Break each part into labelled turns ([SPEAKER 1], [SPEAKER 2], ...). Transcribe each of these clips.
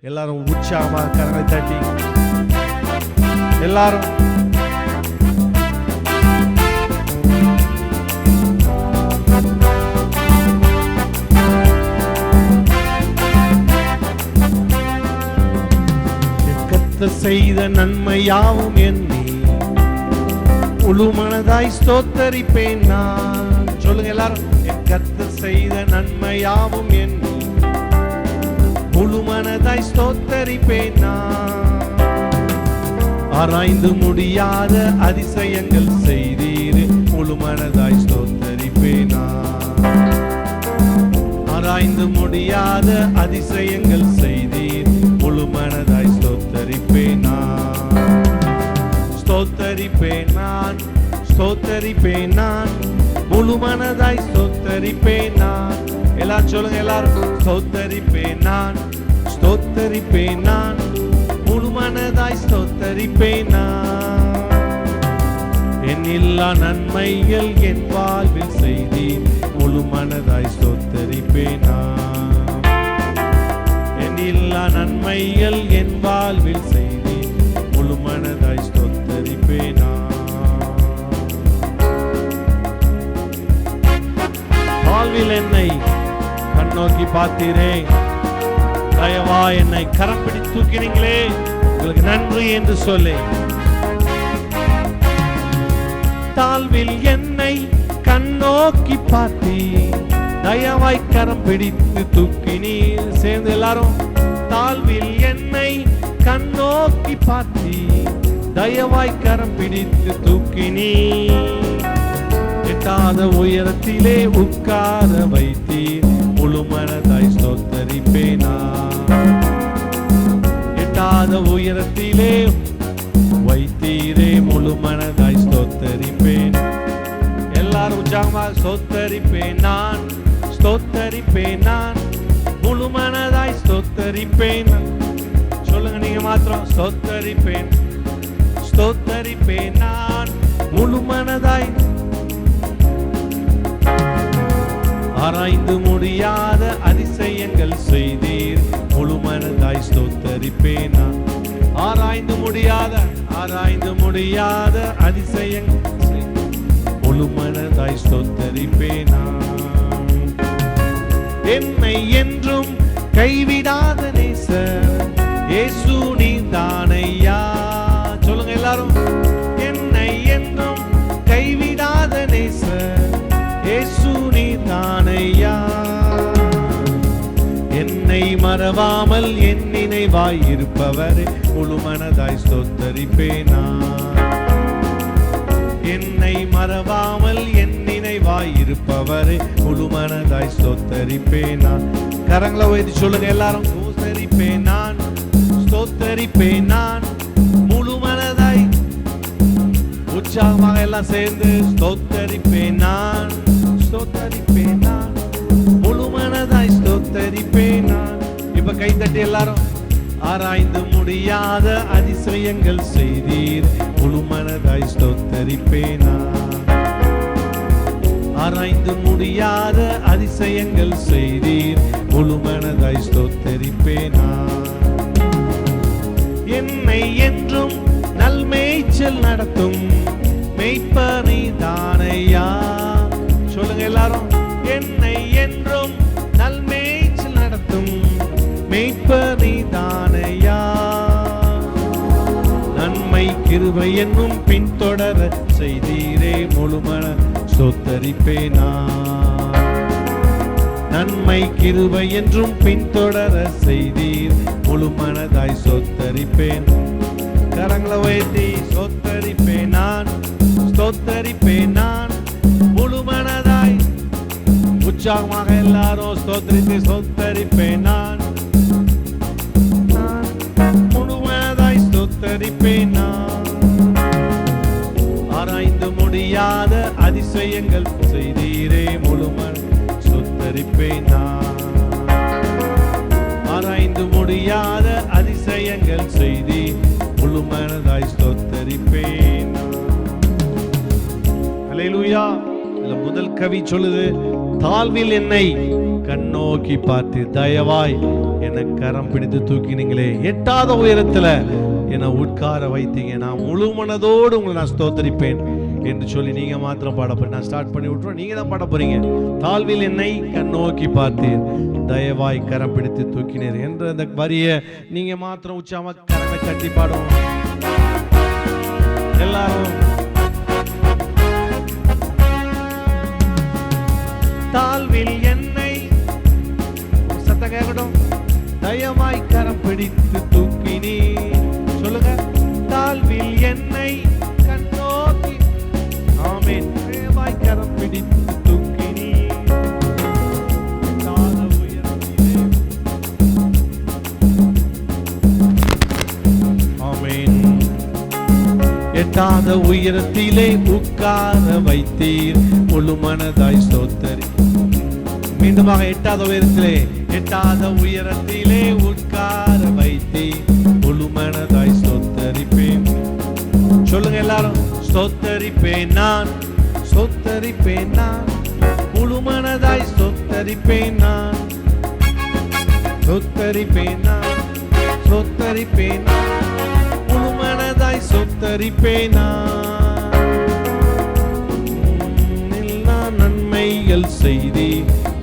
[SPEAKER 1] எல்லாரும் உற்சாகமா கரங்களை தட்டி எல்லாரும் கர்த்தர் செய்த நன்மையாவும் எண்ணி முழு மனதாய் ஸ்தோத்தரிப்பேன் நான். சொல்லுங்க எல்லாரும், கர்த்தர் செய்த நன்மையாவும் எண்ணி முழு மனதாய் ஸ்தோத்தரிப்பேன் நான். ஆராய்ந்து முடியாத அதிசயங்கள் செய்தீர், முழு மனதாய் ஸ்தோத்தரிப்பேன் நான். ஆராய்ந்து முடியாத அதிசயங்கள் செய்தீர், முழு மனதாய் ஸ்தோத்தரிப்பேன் நான். ஸ்தோத்தரிப்பேன் நான், ஸ்தோத்தரிப்பேன் நான், முழு மனதாய் ஸ்தோத்தரிப்பேன் நான். எல்லாரும் சொல்லுங்க எல்லாரும், ஸ்தோத்தரிப்பேன் நான், ஸ்தோத்தரிப்பேன் நான், முழு மனதாய் ஸ்தோத்தரிப்பேன் நான். எண்ணில்லா நன்மைகள் என் வாழ்வில் செய்தீர், முழு மனதாய் ஸ்தோத்தரிப்பேன் நான். எண்ணில்லா நன்மைகள் என் வாழ்வில் செய்தீர், முழு மனதாய் ஸ்தோத்தரிப்பேன் நான். வாழ்வில் என்னை கண்ணோக்கி பார்த்தீரே, தயவா என்னை கரம் பிடித்து தூக்கினீங்களே, உங்களுக்கு நன்றி என்று சொல்லி. தாழ்வில் என்னை கண்ணோக்கி பார்த்தீர், தயவாய் கரம் பிடித்து தூக்கினீர். சேர்ந்து எல்லாரும், தாழ்வில் என்னை கண்ணோக்கி பார்த்தீர், தயவாய் கரம் பிடித்து தூக்கினீர். எட்டாத உயரத்திலே உட்கார வைத்தீர், முழு மனதாய் ஸ்தோத்தரிப்பேன் நான். எட்டாத உயரத்திலே வைத்தீரே, முழு மனதாய் ஸ்தோத்தரிப்பேன். எல்லாரும் உற்சாகமாக ஸ்தோத்தரிப்பேன் நான், ஸ்தோத்தரிப்பேன் நான், முழு மனதாய் ஸ்தோத்தரிப்பேன். சொல்லுங்க நீங்க மாத்திரம், ஸ்தோத்தரிப்பேன், ஸ்தோத்தரிப்பேன் நான், முழு மனதாய். ஆராய்ந்து முடியாத அதிசயங்கள் செய்தீர், முழு மனதாய் ஸ்தோத்தரிப்பேன் நான். ஆராய்ந்து முடியாத அதிசயங்கள் முழு மனதாய் ஸ்தோத்தரிப்பேன் நான். என்னை என்றும் கைவிடாத நேசர் இயேசு நீதானையா. சொல்லுங்க எல்லாரும், என்னை என்றும் கைவிடாத நேசர் இயேசு நீதானையா. என்னை மறவாமல் என் நினைவாய் இருப்பவர், முழு மனதாய் ஸ்தோத்தரிப்பேன் நான். என்னை மறவாமல் என் நினைவாய் இருப்பவர், முழு மனதாய் ஸ்தோத்தரிப்பேன் நான். கரங்களை உயர்த்தி சொல்லுங்க எல்லாரும், ஸ்தோத்தரிப்பேன் நான், ஸ்தோத்தரிப்பேன் நான், முழு மனதாய். உற்சாகமாக எல்லாம் சேர்ந்து, ஸ்தோத்தரிப்பேன் நான், ஸ்தோத்தரிப்பேன் நான், முழு மனதாய் ஸ்தோத்தரிப்பேன் நான். இப்ப கை தட்டி எல்லாரும், ஆராய்ந்து முடியாத அதிசயங்கள் செய்தீர், முழு மனதாய் ஸ்தோத்தரிப்பேன் நான். ஆராய்ந்து முடியாத அதிசயங்கள் செய்தீர், முழு மனதாய் ஸ்தோத்தரிப்பேன் நான். என்னை என்றும் நல்மேய்ச்சல் நடத்தும் மேய்ப்பர் நீதானையா. சொல்லுங்க எல்லாரும், என்னை என்றும் நல்மேய்ச்சல் நடத்தும் மேய்ப்பர் நீதானையா. நன்மை கிருபை என்னும் பின்தொடர செய்தீரே, முழு மன ஸ்தோத்தரிப்பேன் நான். நன்மை கிருபை என்றும் பின்தொடர செய்தீர், முழு மனதாய் ஸ்தோத்தரிப்பேன். கரங்களை உயர்த்தி, ஸ்தோத்தரிப்பேன் நான், ஸ்தோத்தரிப்பேன் நான், முழு மனதாய். உற்சாகமாக எல்லாரும் ஸ்தோத்திரித்து, ஸ்தோத்தரிப்பேன் நான், முழு மனதாய் ஸ்தோத்தரிப்பேன் நான். ஆராய்ந்து முடியாத அதிசயங்கள் செய்தீரே, முழு மன ஸ்தோத்தரிப்பேன் நான். ஆராய்ந்து முடியாத அதிசயங்கள் செய்தீர், முழு மனதாய் ஸ்தோத்தரிப்பேன். அல்லேலூயா. முதல் கவி சொல்லுது, தாழ்வில் என்னை கண்ணோ கண்ணோக்கி பார்த்து தயவாய் என்னை கரம் பிடித்து தூக்கினீங்களே, எட்டாத உயரத்துல என்னை உட்கார வைத்தீங்க, நான் முழு மனதோடு உங்களை நான் ஸ்தோத்தரிப்பேன் என்று சொல்லி நீங்க மாத்திரம் பாட போறீங்க. நான் ஸ்டார்ட் பண்ணி விட்டுறோம், நீங்க தான் பாட போறீங்க. தாழ்வில் என்னை கண்ணோக்கி பார்த்தீர், தயவாய் கரம் பிடித்து தூக்கினீர் என்ற அந்த வரியை நீங்க மாத்திரம் உச்சாம கரங்களை கட்டி பாடுவோம் எல்லாரும். தாழ்வில் என்னை சத்தம் கேட்கட்டும், தயவாய் கரம் பிடித்து தூக்கினீ. சொல்லுங்க, தாழ்வில் என்னை கண்ணோக்கி, ஆமென், தயவாய் கரம் பிடித்து தூக்கினீ. ஆமென். எட்டாத உயரத்திலே உட்கார வைத்தீர், முழு மனதாய் ஸ்தோத்தரி. மீண்டுமாக எட்டாத உயரத்திலே, எட்டாத உயரத்திலே உட்கார வைத்தீர், முழு மனதாய் ஸ்தோத்தரிப்பேன். சொல்லுங்க எல்லாரும், ஸ்தோத்தரிப்பேன் நான், ஸ்தோத்தரிப்பேன் நான், முழு மனதாய் ஸ்தோத்தரிப்பேன் நான், ஸ்தோத்தரிப்பேன் நான், ஸ்தோத்தரிப்பேன் நான், முழு மனதாய் ஸ்தோத்தரிப்பேன் நான். எல்லா நன்மைகள் செய்தி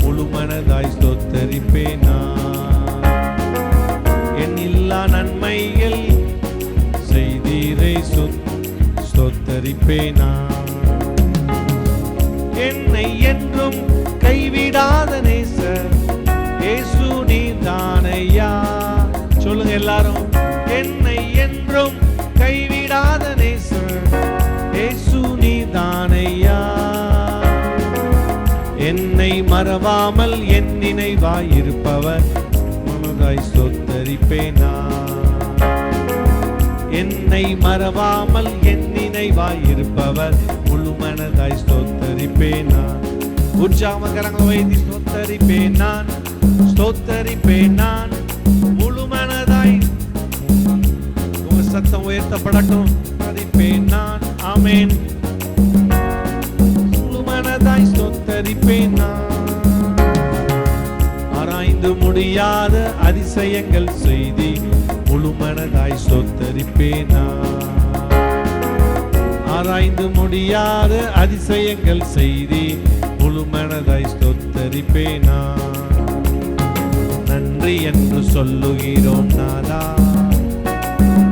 [SPEAKER 1] முழு மனதாய் ஸ்தோத்தரிப்பேன் நான். என் எல்லா நன்மைகள் செய்தீரை ஸ்தோத்தரிப்பேன் நான். என்னை என்றும் கைவிடாத நேசர் இயேசு நீர்தானையா. சொல்லுங்க எல்லாரும், என்னை என்றும் கைவிடாத நேசர் இயேசு நீர்தானையா. என்னை மறவாமல் என் நினைவாய் இருப்பவர் மனதாய் ஸ்தோத்தரிப்பேன் நான். என்னை மறவாமல் என் நினைவாய் இருப்பவர் முழு மனதாய் ஸ்தோத்தரிப்பேன் நான். உற்சாகமாக கரங்களை வைத்து ஸ்தோத்தரிப்பேன் நான், ஸ்தோத்தரிப்பேன் நான், முழு மனதாய். உங்க சத்தம் உயர்த்தப்படட்டும், ஸ்தோத்தரிப்பேன் நான். ஆமென். முழு மனதாய் ஸ்தோத்தரிப்பேன் நான். ஆராய்ந்து முடியாத அதிசயங்கள் செய்தி முழு மனதாய் ஸ்தோத்தரிப்பேன் நான். ஆராய்ந்து முடியாத அதிசயங்கள் செய்தி முழு மனதாய் ஸ்தோத்தரிப்பேன் நான். நன்றி என்று சொல்லுகிறோம் நாதா,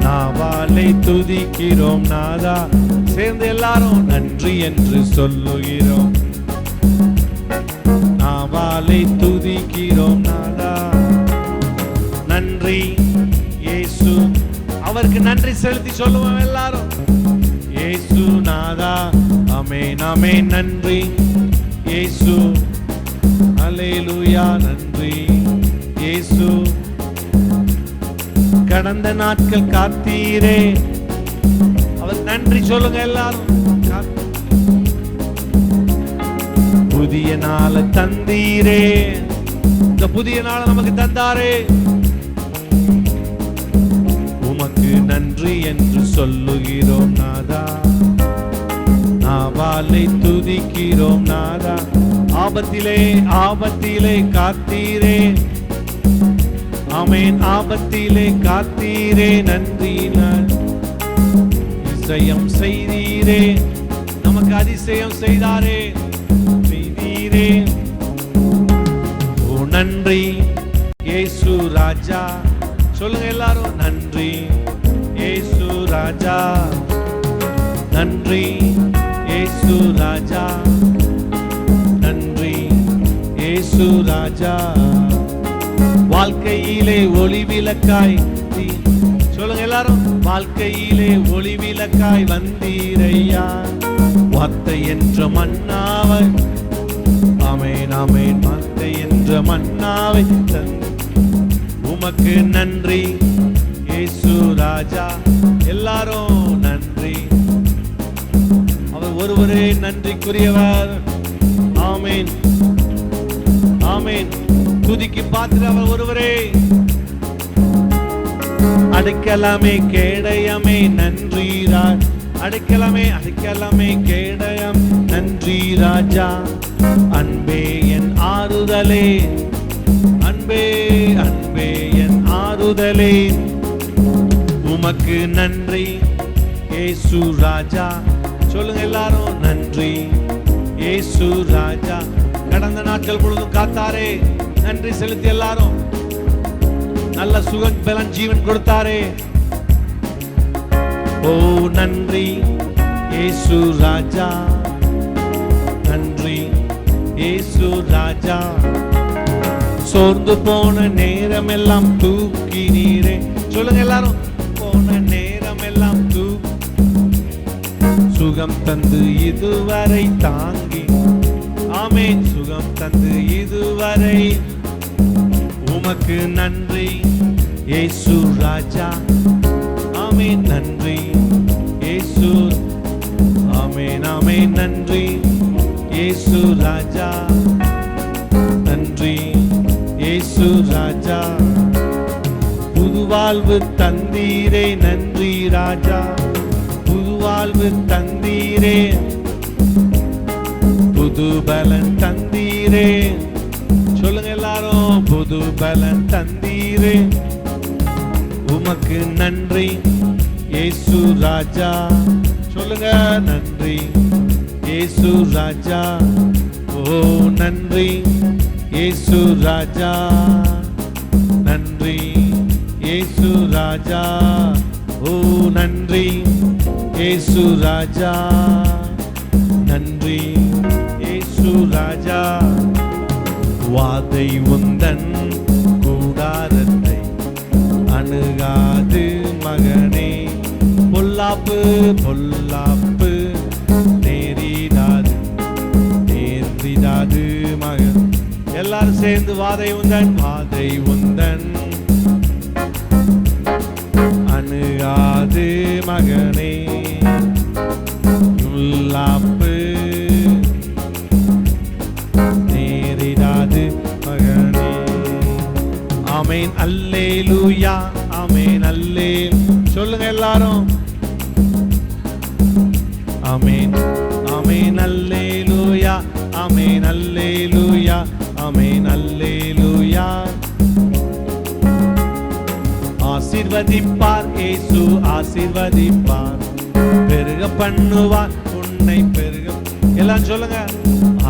[SPEAKER 1] நாவாலை துதிக்கிறோம் நாதா. சேர்ந்து எல்லாரும், நன்றி என்று சொல்லுகிறோம், நாவாலை துதிக்கிறோம் நாதா. நன்றி இயேசு, அவருக்கு நன்றி செலுத்தி சொல்லுவோம் எல்லாரும். இயேசு நாதா, ஆமென் ஆமென். நன்றி இயேசு, அல்லேலூயா. நன்றி இயேசு, கடந்த நாட்கள் காத்தீரே. அவர் நன்றி சொல்லுங்க எல்லாரும். புதிய நாளை தந்தீரே, இந்த புதிய நாளை நமக்கு தந்தாரே. உமக்கு நன்றி என்று சொல்லுகிறோம் நாதா, நாவாலை துதிக்கிறோம் நாதா. ஆபத்திலே ஆபத்திலே காத்தீரே, ஆமென், ஆபத்திலே காத்தீரே. நன்றி நான். அதிசயம் செய்தீரே, நமக்கு அதிசயம் செய்தாரே, செய்தீரே. ஓ நன்றி இயேசு ராஜா. சொல்லுங்க எல்லாரும், நன்றி இயேசு ராஜா, நன்றி இயேசு ராஜா, நன்றி இயேசு ராஜா. வாழ்க்கையிலே ஒளி விளக்காய், சொல்லுங்க எல்லாரும், வாழ்க்கையிலே ஒளி விளக்காய் வந்தீரையா. வார்த்தை என்ற மன்னாவை, ஆமென் ஆமென், வார்த்தை என்ற மன்னாவை உமக்கு நன்றி இயேசு ராஜா. எல்லாரும் நன்றி, அவர் ஒருவரே நன்றிக்குரியவர். ஆமென் ஆமென். துதிக்கு பாத்திர அவர் ஒருவரே. அடைக்கலமே கேடயமே நன்றி ராஜா, அடைக்கலமே அடைக்கலமே கேடயம் நன்றி ராஜா. அன்பே என் ஆறுதலே, முதலே உமக்கு நன்றி இயேசு ராஜா. சொல்லுங்க எல்லாரும், நன்றி இயேசு ராஜா. கடந்த நாட்கள் முழுவதும் காத்தாரே, நன்றி செலுத்தி எல்லாரும். நல்ல சுகம் பலன் ஜீவன் கொடுத்தாரே. ஓ நன்றி இயேசு ராஜா, நன்றி இயேசு ராஜா. சோர்ந்து போன நேரம் எல்லாம் தூக்கி நீரே. சொல்லுங்க எல்லாரும், போன நேரம் எல்லாம் சுகம் தந்து இதுவரை தாங்கி. ஆமென். சுகம் தந்து இதுவரை உமக்கு நன்றி இயேசு ராஜா. ஆமென். நன்றி இயேசு. ஆமென் ஆமென். நன்றி இயேசு ராஜா, நன்றி இயேசு ராஜா. புது வாழ்வு தந்தீரே, நன்றி ராஜா. புது வாழ்வு தந்தீரே, புது பலன் தந்தீரே. சொல்லுங்க எல்லாரும், புது பலன் தந்தீரே. உமக்கு நன்றி இயேசு ராஜா. சொல்லுங்க, நன்றி இயேசு ராஜா. ஓ நன்றி இயேசு ராஜா, நன்றி இயேசு ராஜா. ஓ நன்றி இயேசு ராஜா, நன்றி இயேசு ராஜா. வாதை உந்தன் கூடாரத்தை அணுகாது மகனே. பொல்லாப்பு பொல்லாப்பு நேரிடாது நேர்ந்திடாது மகன். எல்லாரும் சேர்ந்து, வாதை உந்தன், வாதை உந்தன் அணுகாது மகனே. பொல்லாப்பு நேரிடாது மகனே. ஆமென் அல்லேலூயா, ஆமென் அல்லே. சொல்லுங்க எல்லாரும், ஆமென் ஆமென் அல்லேலூயா, ஆமென் அல்லேலூயா, ஆமென் அல்லேலூயா. ஆசீர்வதிப்பார் இயேசு, ஆசீர்வதிப்பார். பெருக பண்ணுவார் உன்னை பெருக. எல்லாம் சொல்லுங்க,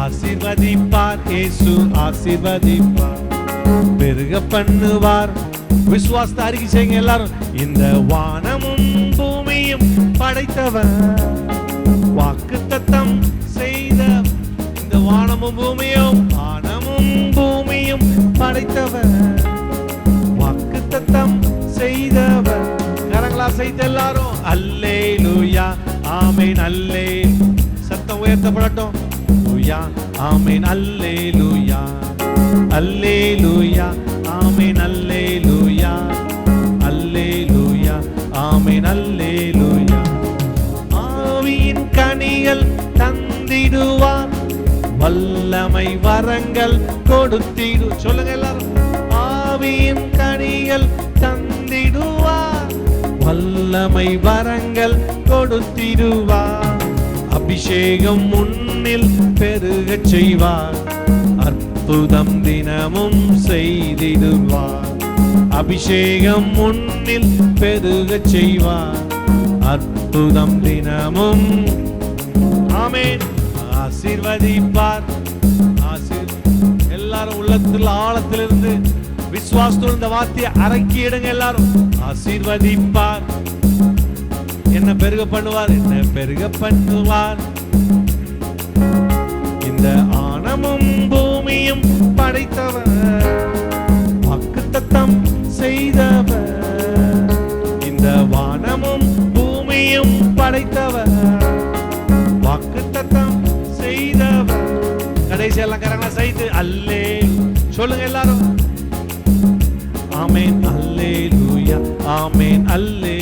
[SPEAKER 1] ஆசீர்வதிப்பார் இயேசு, ஆசீர்வதிப்பார். பெருக பண்ணுவார். விசுவாசத்தை அறிக்கை செய்யுங்க எல்லாரும். இந்த வானமும் பூமியும் படைத்தவர், வாக்குத்தத்தம் செய்த. இந்த வானமும் பூமியும், வானமும் பூமியும் படைத்தவர், வாக்குத்தத்தம் செய்தவர். கரங்களா செய்த எல்லாரும், அல்லேலூயா, ஆமென் அல்லே. சத்தம் உயர்த்தப்படட்டும். லூயா, ஆமென் அல்லேலூயா, அல்லேலூயா, ஆமென் அல்லேலூயா, அல்லேலூயா, ஆமென் அல்லேலூயா. ஆவியின் கனிகள் தந்திடுவார், வல்லமை வரங்கள் கொடுத்திடு. சொல்லுங்க எல்லாரும், ஆவியின் கனிகள் தந்திடுவார், வல்லமை வரங்கள் கொடுத்திடுவார். அபிஷேகம் முன்னில் பெருகச் செய்வார், அற்புதம் தினமும் செய்திடுவார். அபிஷேகம் முன்னில் பெருகச் செய்வார், அற்புதம் தினமும். ஆமென். ஆசீர்வதிப்பார். எல்லாரும் உள்ளத்தில் ஆழத்திலிருந்து விசுவாசத்தோடு இந்த வார்த்தையை அரக்கிடுங்க எல்லாரும். ஆசீர்வதிப்பார். என்ன பெருக பண்ணுவார், என்ன பெருக பண்ணுவார். இந்த ஆனமும் பூமியும் படைத்தவர், வாக்குத்தத்தம் செய்தவர். இந்த வானமும் பூமியும் படைத்தவர், வாக்குத்தத்தம் செய்தவர். கடைசி எல்லாம் கரங்களா செய்து அல்லே. சொல்லுங்க எல்லாரும், ஆமென் அல்லேலூயா, ஆமென் அல்லே.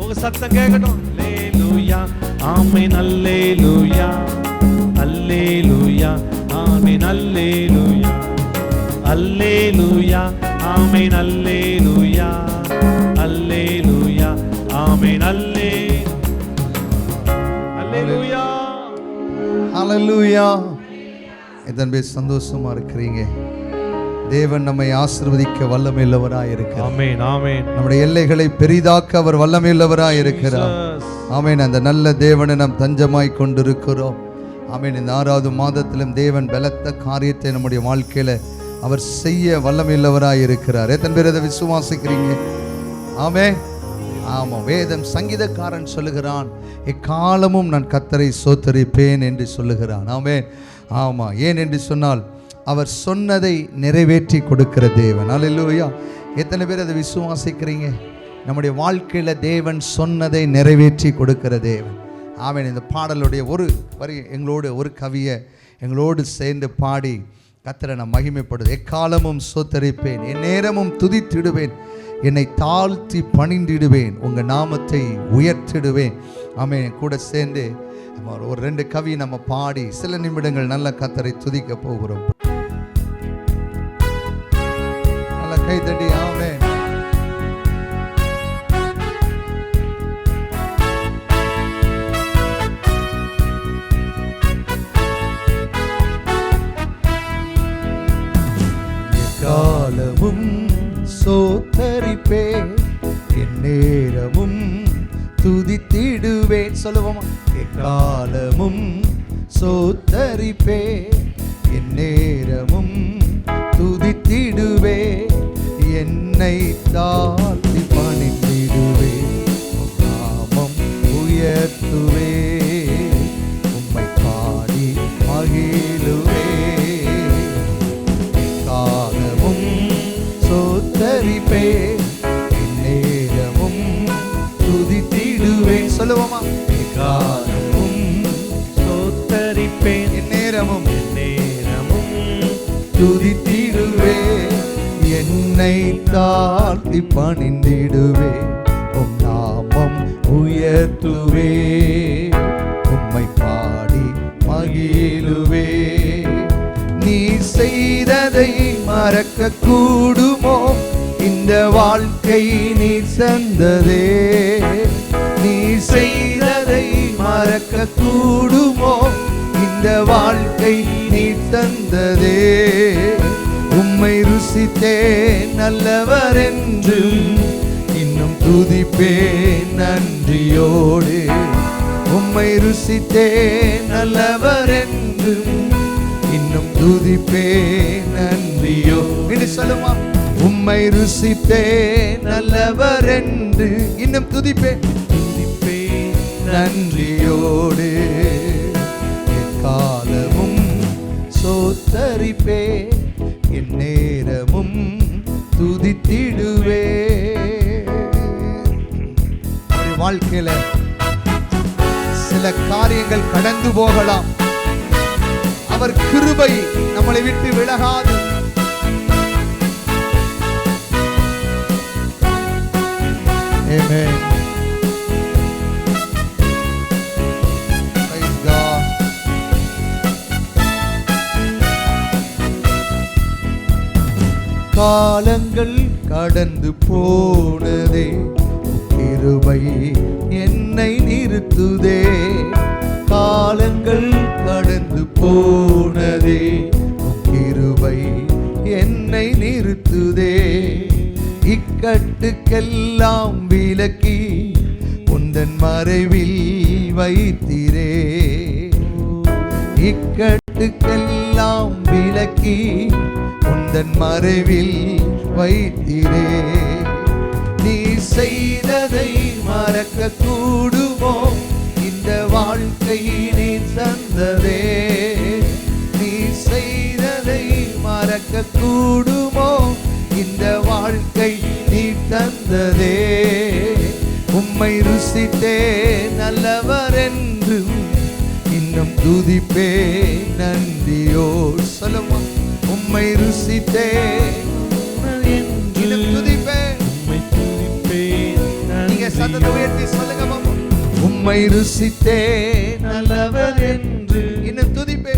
[SPEAKER 1] உங்க சத்தம் கேட்கட்டும். அல்லேலூயா, ஆமென் அல்லேலூயா, அல்லேலூயா, ஆமென் அல்லேலூயா, அல்லேலூயா, ஆமென் அல்லேலூயா, அல்லேலூயா, ஆமென் அல்லே. அல்லேலூயா,
[SPEAKER 2] ஹல்லேலூயா. எத்தனை பேர் சந்தோஷமா இருக்கிறீங்க? தேவன் நம்மை ஆசீர்வதிக்க வல்லமையுள்ளவராய் இருக்கிறார்.
[SPEAKER 1] ஆமென் ஆமென்.
[SPEAKER 2] நம்முடைய எல்லைகளை பெரிதாக்க அவர் வல்லமையுள்ளவராய் இருக்கிறார். ஆமென். அந்த நல்ல தேவனை நாம் தஞ்சமாய் கொண்டிருக்கிறோம். ஆமென். இந்த 6வது மாதத்திலும் தேவன் பலத்த காரியத்தை நம்முடைய வாழ்க்கையில அவர் செய்ய வல்லமையுள்ளவராய் இருக்கிறார். எத்தனை பேர் அதை விசுவாசிக்கிறீங்க? ஆமென். ஆமாம். வேதம் சங்கீதக்காரன் சொல்லுகிறான், எக்காலமும் நான் கர்த்தரை ஸ்தோத்திரிப்பேன் என்று சொல்லுகிறான். ஆமென். ஆமாம். ஏன் என்று சொன்னால் அவர் சொன்னதை நிறைவேற்றி கொடுக்கிற தேவன். அல்லேலூயா. எத்தனை பேர் அதை விசுவாசிக்கிறீங்க? நம்முடைய வாழ்க்கையில் தேவன் சொன்னதை நிறைவேற்றி கொடுக்கிற தேவன். ஆமென். இந்த பாடலுடைய ஒரு வரி எங்களோடு ஒரு கவியை எங்களோடு சேர்ந்து பாடி கர்த்தரை நான் மகிமைப்படுது. எக்காலமும் ஸ்தோத்திரிப்பேன், என் நேரமும் துதித்திடுவேன், என்னை தாழ்த்தி பணிந்திடுவேன், உங்கள் நாமத்தை உயர்த்திடுவேன். ஆமென். கூட சேர்ந்து ஒரு 2 கவி நம்ம பாடி சில நிமிடங்கள் நல்ல கர்த்தரை துதிக்க போகிறோம். நல்ல கைதட்டி. ஆமென். காலமும் ஸ்தோத்திரிப்பேன், என் நேரமும் துதித்திடுவேன். சொல்லுவோமா? எக்காலமும் ஸ்தோத்திரிப்பேன், என் நேரமும் துதித்திடுவேன், என்னை தாழ்த்தி பணிந்திடுவேன், நாமம் உயர்த்துவேன், உம்மை பாடி மகிழுவேன். எக்காலமும் ஸ்தோத்திரிப்பேன், என் நேரமும் துதித்திடுவேன். சொல்லுவோமா? எக்காலமும்
[SPEAKER 1] ஸ்தோத்திரிப்பேன்,
[SPEAKER 2] என் நேரமும்
[SPEAKER 1] துதித்திடுவேன்,
[SPEAKER 2] என்னை தாழ்த்தி பணிந்திடுவேன், உம் நாமம் உயர்த்துவே, உம்மை பாடி மகிழுவே. நீ செய்ததை மறக்க கூடுமோ? இந்த வாழ்க்கை நீ தந்ததே. நீ செய்ததை மறக்க கூடுமோ? இந்த வாழ்க்கை நீ தந்ததே. உம்மை ருசித்தேன் நல்லவர் என்று, இன்னும் துதிப்பேன் நன்றியோடு. உம்மை ருசித்தேன் நல்லவர் என்று, இன்னும் துதிப்பேன் நன்றியோ. என்று சொல்லுமா? உம்மை ருசித்தேன் நல்லவர் என்று, இன்னும் துதிப்பேன் நன்றியோடு. எக்காலமும் ஸ்தோத்திரிப்பேன், என் நேரமும் துதித்திடுவே. வாழ்க்கையில சில காரியங்கள் கடந்து போகலாம், அவர் கிருபை நம்மளை விட்டு விலகாது. ஆமென். Praise God. காலங்கள் கடந்து போனதே, கிருபை என்னை நிறுத்துதே. காலங்கள் கடந்து போனதே, கிருபை என்னை நிறுத்துதே. இக்கட்டுக்கெல்லாம் விலக்கி உந்தன் மறைவில் வைத்திரே. இக்கட்டுக்கெல்லாம் விலக்கி உந்தன் மறைவில் வைத்திரே. நீ செய்ததை மறக்க கூடுமோ? இந்த வாழ்க்கை நீ தந்ததே. நீ செய்ததை மறக்க கூடுமோ? இந்த வாழ்க்கை நீ தந்ததே. உம்மை ருசித்தே நல்லவர் என்று, இன்னும் துதிப்பே நன்றியோ. சொல்லுமா? உம்மை ருசித்தே, இன்னும் துதிப்பே. நீங்க சத்தத்தை உயர்த்தி சொல்லுங்க பாப்பா. உம்மை ருசித்தே நல்லவர் என்று, இன்னும் துதிப்பே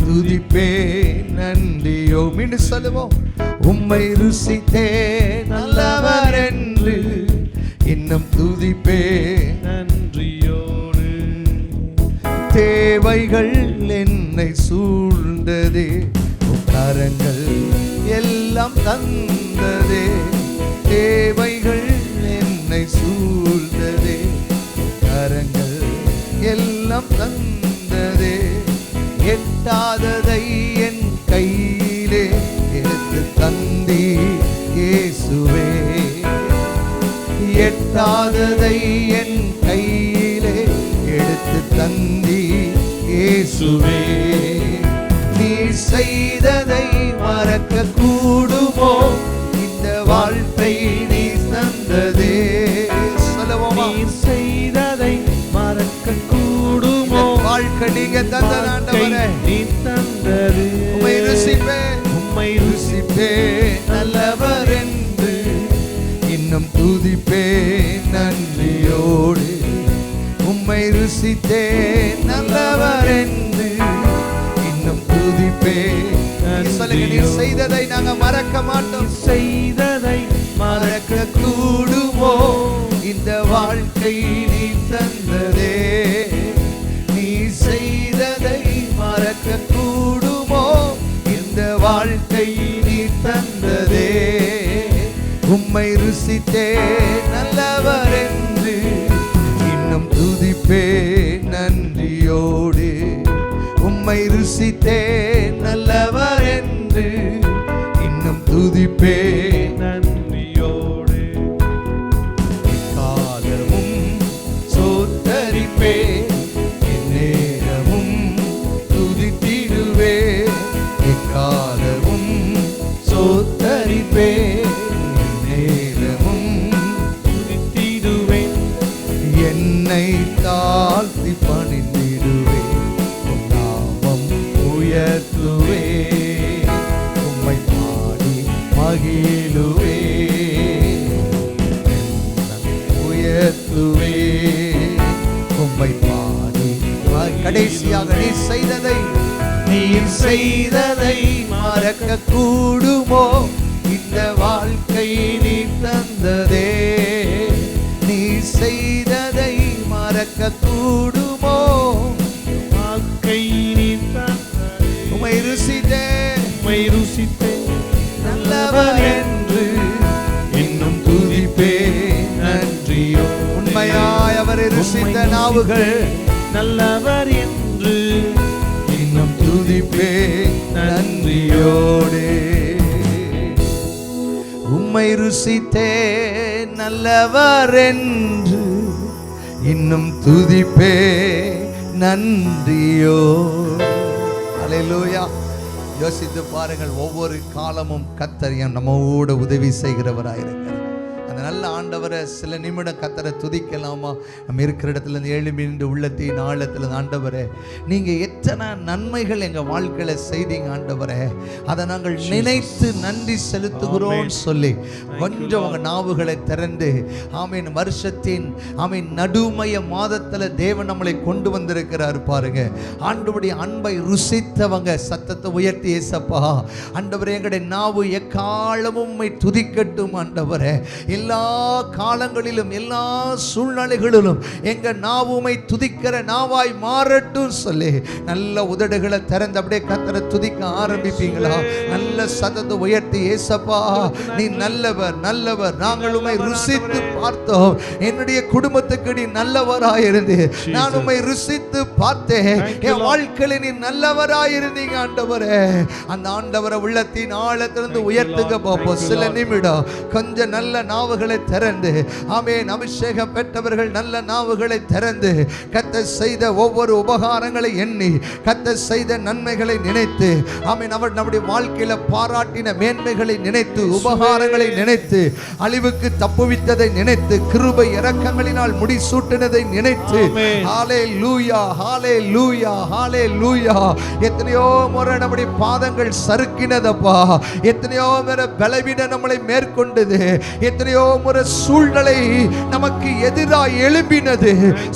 [SPEAKER 2] துதிப்பே நன்றியோ. மீண்டும் சொல்லுவோம். உம்மை ருசித்தே நல்லவர் என்று, இன்னும் துதிப்பே
[SPEAKER 1] நன்றியோடு.
[SPEAKER 2] தேவைகள் என்னை சூழ்ந்ததே, கரங்கள் எல்லாம் தந்ததே, தேவைகள் என்னை சூழ்ந்ததே. கரங்கள் எல்லாம் தந்ததே, எட்டாததை என் கையிலே எடுத்து தந்தி இயேசுவே. எட்டாததை என் கையிலே எடுத்து தந்தி இயேசுவே. நீ செய்ததை மறக்க கூடுமோ, இந்த வாழ்க்கை நீ தந்ததே. சொல்லுவோமா?
[SPEAKER 1] நீ செய்ததை மறக்க கூடுமோ,
[SPEAKER 2] வாழ்க்கை நீங்க தந்தது ஆண்டவரே.
[SPEAKER 1] நீ தந்தது.
[SPEAKER 2] உம்மை ருசிப்பேன்,
[SPEAKER 1] உம்மை
[SPEAKER 2] ருசிப்பேன் நல்லவர் என்று, இன்னும் துதிப்பேன் நன்றியோடு. உம்மை ருசித்தேன் நல்லவர் என்று, இன்னும் துதிப்பேன். சொல்லுங்க, நீ செய்ததை நாங்க மறக்க மாட்டோம்.
[SPEAKER 1] செய்ததை
[SPEAKER 2] மறக்க கூடுமோ, இந்த வாழ்க்கை நீ தந்ததே. நீ செய்ததை மறக்க கூடுமோ, இந்த வாழ்க்கை நீ தந்ததே. உம்மை ருசித்தே நல்லவர் என்று, இன்னும் துதிப்பே நன்றியோடு. உம்மை ருசித்தே நல்லவர் என்று, இன்னும் துதிப்பே
[SPEAKER 1] நன்றியோடு.
[SPEAKER 2] காலமும் சோத்தரிப்பே, எந்நேரமும் துதித்திடுவே. எக்காலமும் சோத்தரிப்பே, எந்நேரமும்
[SPEAKER 1] துதித்திடுவேன்.
[SPEAKER 2] என்னை தாழ்த்தி பணிந்திடுவே, உம் நாமம் உயர்த்துவே. உம்மை பாடி மகிழுவே, உயர்த்துவே. உம்மை பாடி கடைசியாக நீ செய்ததை மறக்க கூடுமோ, இந்த வாழ்க்கை நீ தந்ததே. நீ செய்ததை மறக்க கூடுமோ,
[SPEAKER 1] வாழ்க்கை நீ தந்தது.
[SPEAKER 2] உம்மை ருசித்தேன்,
[SPEAKER 1] உம்மை ருசித்தேன்
[SPEAKER 2] நல்லவர் என்று, இன்னும் துதிப்பே நன்றியோ. உண்மையாய் அவரை ருசித்த நாவுகள்
[SPEAKER 1] நல்லவர் என்று,
[SPEAKER 2] இன்னும் துதிப்பே நன்றியோடு. உம்மை ருசித்தே நல்லவர் என்று, இன்னும் துதிப்பே நன்றியோ. அல்லேலூயா. யோசித்து பாருங்கள், ஒவ்வொரு காலமும் கர்த்தர் நம்மோடு உதவி செய்கிறவராயிருக்கிறார். அந்த நல்ல ஆண்டவரை சில நிமிடம் கர்த்தரை துதிக்கலாமா? நம்ம இருக்கிற இடத்துல இருந்து எழும்பி நின்று உள்ளத்தின் ஆழத்தில், ஆண்டவரே நீங்க எத்தனை நன்மைகள் எங்க வாழ்க்கையில செய்தீங்க ஆண்டவரே, அதை நாங்கள் நினைத்து நன்றி செலுத்துகிறோம் சொல்லி கொஞ்சம் உங்க நாவுகளை திறந்து, ஆமீன், வருஷத்தின் ஆமீன் நடுமய மாதத்துல தேவன் நம்மளை கொண்டு வந்திருக்கிறார் பாருங்க. ஆண்டவருடைய அன்பை ருசித்தவங்க சத்தத்தை உயர்த்தி, ஏசப்பா ஆண்டவரே எங்களுடைய நாவு எக்காலமும் உம்மை துதிக்கட்டும் ஆண்டவரே. எல்லா காலங்களிலும் எல்லா சூழ்நிலைகளிலும் எங்க நாவுமை துதிக்கிற நாவாய் மாறட்டும் சொல்லி நல்ல உதடுகளை திறந்து அப்படியே கர்த்தரை துதிக்க ஆரம்பிப்பீங்களா? நல்ல சத்தத்தை உயர்த்தி, ஏசப்பா நீ நல்லவர் நல்லவர், நாங்கள் உம்மை ருசித்து பார்த்தோம். என்னுடைய குடும்பத்துக்கு நீ நல்லவராயிருந்து, நான் உம்மை ருசித்து பார்த்தேன். என் வாழ்க்கையில நீ நல்லவராயிருந்தீங்க ஆண்டவரே. அந்த ஆண்டவரை உள்ளத்தின் ஆழத்திலிருந்து உயர்த்துங்க பாப்போம். சில நிமிடம் கொஞ்சம் நல்ல நாவுகளை திறந்து, ஆமென், அபிஷேகம் பெற்றவர்கள் நல்ல நாவுகளை திறந்து கர்த்தர் செய்த ஒவ்வொரு உபகாரங்களை எண்ணி, கர்த்தர் செய்த நன்மைகளை நினைத்து, ஆமென், அவர் நம்முடைய வாழ்க்கையில பாராட்டின மேன்மைகளை நினைத்து, உபகாரங்களை நினைத்து, அழிவுக்கு தப்புவித்ததை நினைத்து, கிருபை இரக்கங்களினால் முடிசூட்டினதை நினைத்து, ஹalleluya ஹalleluya ஹalleluya. எத்தனையோ முறை நம்முடைய பாதங்கள் சறுக்கினதப்பா, எத்தனையோ முறை பலவீனம் நம்மளை மேற்கொண்டது, எத்தனையோ முறை சூழ்நிலை நமக்கு எதிராய் எழும்பினது,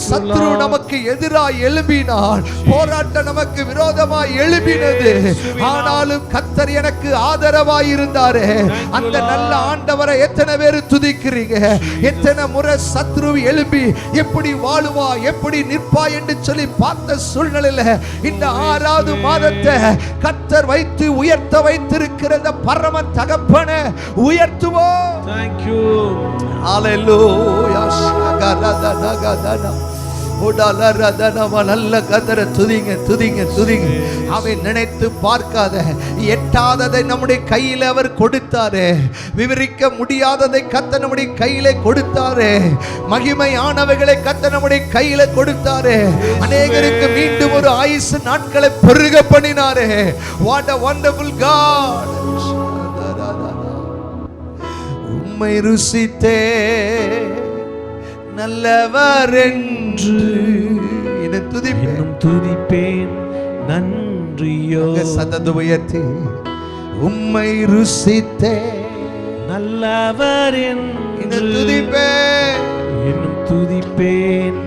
[SPEAKER 2] சத்துரு நமக்கு எதிராய் எழும்பினார், போராட்ட கூட்டம் நமக்கு விரோதமாய் எழும்பினது, ஆனாலும் கர்த்தர் எனக்கு ஆதரவாய் இருந்தாரே. அந்த நல்ல ஆண்டவரை எத்தனை பேர் துதிக்கிறீங்க? எத்தனை முறை சத்ரு எழும்பி எப்படி வாழுவா எப்படி நிற்பா என்று சொல்லி பார்த்த சூழ்நிலையில இந்த 6வது மாதத்தை கர்த்தர் வைத்து உயர்த்த வைத்திருக்கிற பரம தகப்பனை உயர்த்துவோம்.
[SPEAKER 1] Thank you.
[SPEAKER 2] Hallelujah. நல்ல கர்த்தரை துதிங்க துதிங்க துதிங்க. அவன் நினைத்து பார்க்காத எட்டாததை நம்முடைய கையில் அவர் கொடுத்தாரே. விவரிக்க முடியாததை கர்த்தர் நம்முடைய கையில கொடுத்தாரே. மகிமையானவைகளை கர்த்தர் நம்முடைய கையில கொடுத்தாரே. அநேகருக்கு மீண்டும் ஒரு ஆயுசு நாட்களை பெருக பண்ணினாரே. What a wonderful God. உம்மை ருசித்தே நல்லவர் என்று
[SPEAKER 1] துதிப்பேன் நன்றியோ.
[SPEAKER 2] சத்தத்தை உயர்த்தி உம்மை ருசித்தே
[SPEAKER 1] நல்லவர் என்று
[SPEAKER 2] துதிப்பேன்
[SPEAKER 1] துதிப்பேன்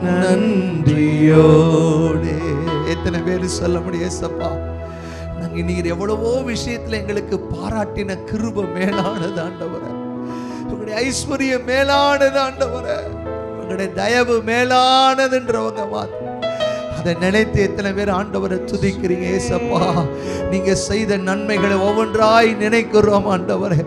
[SPEAKER 2] நன்றியோடு. எத்தனை பேர் சொல்ல முடியும் சப்பா, நீர் எவ்வளவோ விஷயத்துல எங்களுக்கு பாராட்டின கிருபை மேலானது ஆண்டவரே. உங்களுடைய ஐஸ்வர்யம் மேலானது ஆண்டவரே. உங்களுடைய தயவு மேலானதுன்றவங்க மாத்து. அதை நினைத்து எத்தனை பேர் ஆண்டவரை துதிக்கிறீங்க? ஏசப்பா, நீங்க செய்த நன்மைகளை ஒவ்வொன்றாய் நினைக்கிறோம் ஆண்டவரே.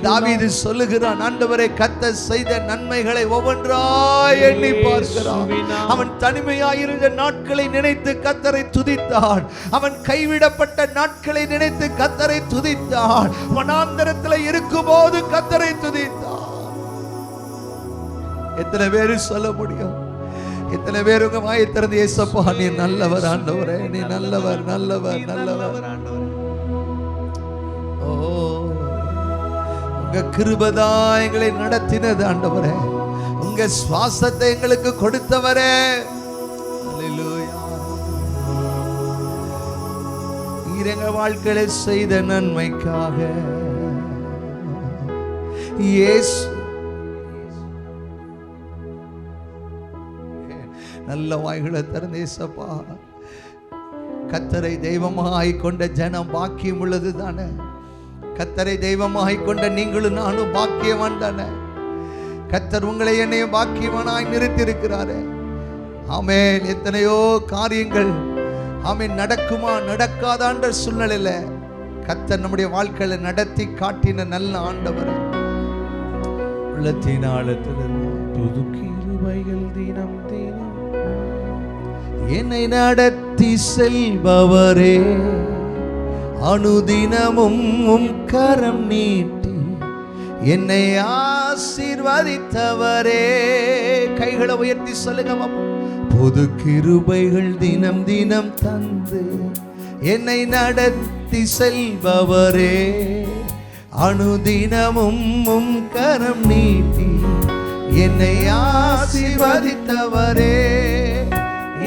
[SPEAKER 2] தாவீது சொல்லுகிறான், ஆண்டவரே கர்த்தர் செய்த நன்மைகளை ஒவ்வொன்றாய் எண்ணி பார்க்கிறான். அவன் தனிமையாயிருந்த நாட்களை நினைத்து கர்த்தரை துதித்தான். அவன் கைவிடப்பட்ட நாட்களை நினைத்து கர்த்தரை துதித்தான். வனாந்தரத்தில் இருக்கும்போது கர்த்தரை துதித்தான். எத்தனை பேரு சொல்ல முடியும்? எத்தனை பேர் உங்க வாயை திறந்து ஏசப்பா நீ நல்லவர் ஆண்டவரே, நீ நல்லவர் நல்லவர் நல்லவர் ஆண்டவரே. ஓ, உங்க கிருபைதா எங்களை நடத்தினது ஆண்டவரே. உங்க சுவாசத்தை எங்களுக்கு கொடுத்தவரே. அல்லேலூயா. நீர் எங்க வாழ்க்கையில செய்த நன்மைக்காக இயேசு நல்ல வாய்களை திறந்து ஏசப்பா, கர்த்தரை தெய்வமாய் கொண்ட ஜனம் பாக்கியம் உள்ளது தானே. கர்த்தரை தெய்வமாய் கொண்ட நீங்களும் நானும் பாக்கியவான் தானே. கர்த்தர் உங்களை என்னையும் பாக்கியவானாய் நிறுத்தியிருக்கிறாரே. ஆமென். எத்தனையோ காரியங்கள் ஆமென் நடக்குமா நடக்காதான்ற சூழ்நிலையில கர்த்தர் நம்முடைய வாழ்க்கையில நடத்தி காட்டின நல்ல ஆண்டவர். உள்ளத்தின் ஆழத்திலிருந்து
[SPEAKER 1] புது கிருபைகள் தினம் தினம்
[SPEAKER 2] என்னை நடத்தி செல்பவரே, அனுதினமும் உம் கரம் நீட்டி என்னை ஆசீர்வதித்தவரே. கைகளை உயர்த்தி சொல்லுங்க. புது கிருபைகள் தினம் தினம் தந்து என்னை நடத்தி செல்பவரே, அனுதினமும் உம் கரம் நீட்டி என்னை ஆசீர்வதித்தவரே.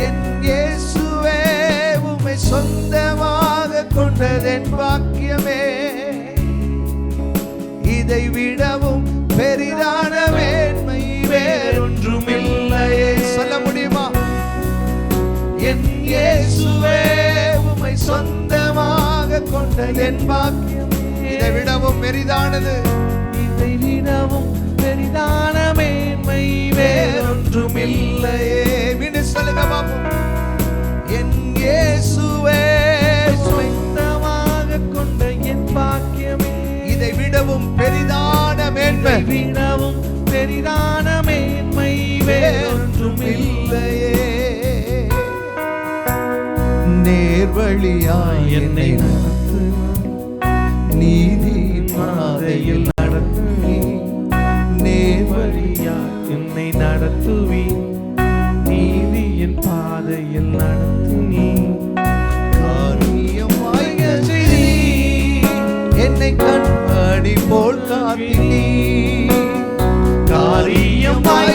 [SPEAKER 2] என் இயேசுவே, உம்மை சொந்தமாக கொண்டதென் பாக்கியமே. இதை விடவும் பெரிதான மேன்மை வேறொன்றும் இல்லையே. சொல்ல முடியுமா? என் இயேசுவே, உம்மை சொந்தமாக கொண்ட என் பாக்கியமே. இதை விடவும் பெரிதானது,
[SPEAKER 1] இதை விடவும் பெரிதான மேன்மை வேறொன்றும் இல்லையே.
[SPEAKER 2] சொல்லுங்க பாப்போம். என் இயேசுவே,
[SPEAKER 1] சொந்தமாக கொண்ட என் பாக்கியமே.
[SPEAKER 2] இதை விடவும் பெரிதான மேன்மை,
[SPEAKER 1] விடவும் பெரிதான மேன்மை வேறொன்றும் இல்லையே.
[SPEAKER 2] நேர்வழியாய் என்னை நடத்து, நீதி பாதையில் நடத்து. நேர்வழியாய்
[SPEAKER 1] என்னை நடத்துவி, நீதியின் பாதையில் நடத்துவி.
[SPEAKER 2] காரியமாய் என்னை கண்மணி போல் காத்தினி. காரியமாய்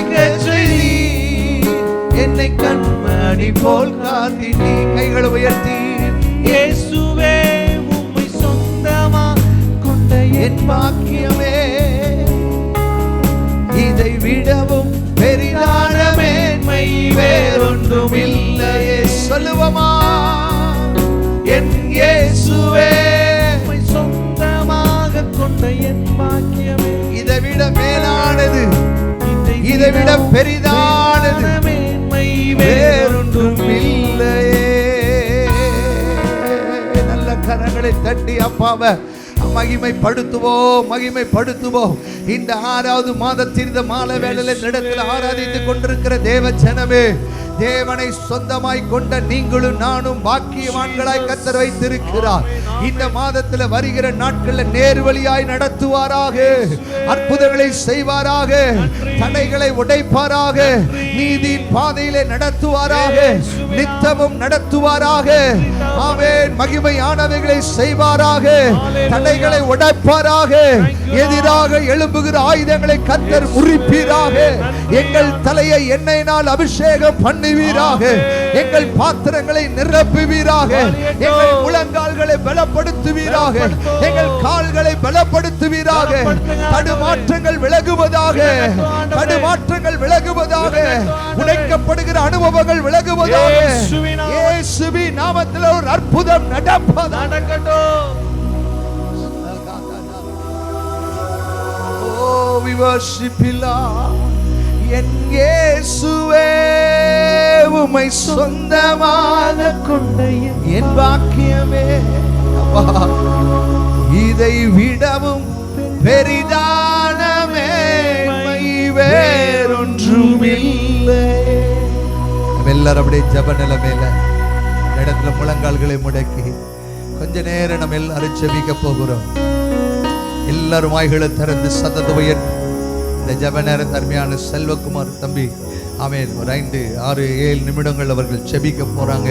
[SPEAKER 2] என்னை கண்மணி போல் காத்தினி. கைகளை உயர்த்தி
[SPEAKER 1] இயேசுவே, உம்மை சொந்தமா கொண்ட
[SPEAKER 2] என் பாக்கியமே. இதை விடவும் பெரிதான மேன்மை வேறொன்றும் இல்லையே. சொல்லுவோமா? என் இயேசுவே
[SPEAKER 1] சொந்தமாக கொண்ட என் பாக்கியமே,
[SPEAKER 2] இதைவிட மேலானது, இதைவிட பெரிதானது
[SPEAKER 1] மேன்மை
[SPEAKER 2] வேறொன்றும் இல்லையே. நல்ல கரங்களை தட்டி அப்பாவை மகிமைப்படுத்துவோம், மகிமைப்படுத்துவோம். இந்த 6வது மாதத்தின் இந்த மாலை வேளையில இடத்தில் ஆராதித்துக் கொண்டிருக்கிற தேவ ஜனமே, தேவனை சொந்தமாய் கொண்ட நீங்களும் நானும் பாக்கியவான்களாய் கர்த்தர் வைத்திருக்கிறார். இந்த மாதத்துல வருகிற நாட்கள்ல நேர்வழியாய் நடத்துவாராக, அற்புதங்களை செய்வாராக, தடைகளை உடைப்பாராக, நீதியின் பாதையிலே நடத்துவாராக, நித்தமும் நடத்துவாராக. ஆமென். மகிமையானவைகளை செய்வாராக, தடைகளை உடைப்பாராக, எதிராக எழும்புகிற ஆயுதங்களை கர்த்தர் முறிப்பீராக. எங்கள் தலையை எண்ணெயினால் அபிஷேகம் பண்ணுவீராக, எங்கள் பாத்திரங்களை நிரப்புவீராக, எங்கள் முழங்கால்களை பலப்படுத்துவீராக, எங்கள் கால்களை பலப்படுத்துவீராக. தடுமாற்றங்கள் விலகுவதாக, தடுமாற்றங்கள் விலகுவதாக, உடைக்கப்படுகிற அனுபவங்கள் விலகுவதாக. இயேசுவின் நாமத்தில் ஒரு அற்புதம் நடக்கட்டும். Oh, we worship you, Lord. என் இயேசுவே உம்மை சொந்தமாக கொண்ட என் பாக்கியமே, இதை விடவும் பெரிதான மேன்மை வேறொன்றும் இல்லை. எல்லாரும் அப்படியே ஜெப நிலைமையில இடத்துல முழங்கால்களை முடக்கி கொஞ்ச நேரம் நம்ம எல்லாரும் ஜெபிக்க போகிறோம். எல்லாரும் வாய்களை திறந்து சத்தத்தை உயர்த்தி இந்த ஜெப நேரம் அருமையான செல்வகுமார் தம்பி ஆமென் ஒரு 5, 6, 7 நிமிடங்கள் அவர்கள் ஜெபிக்க போறாங்க.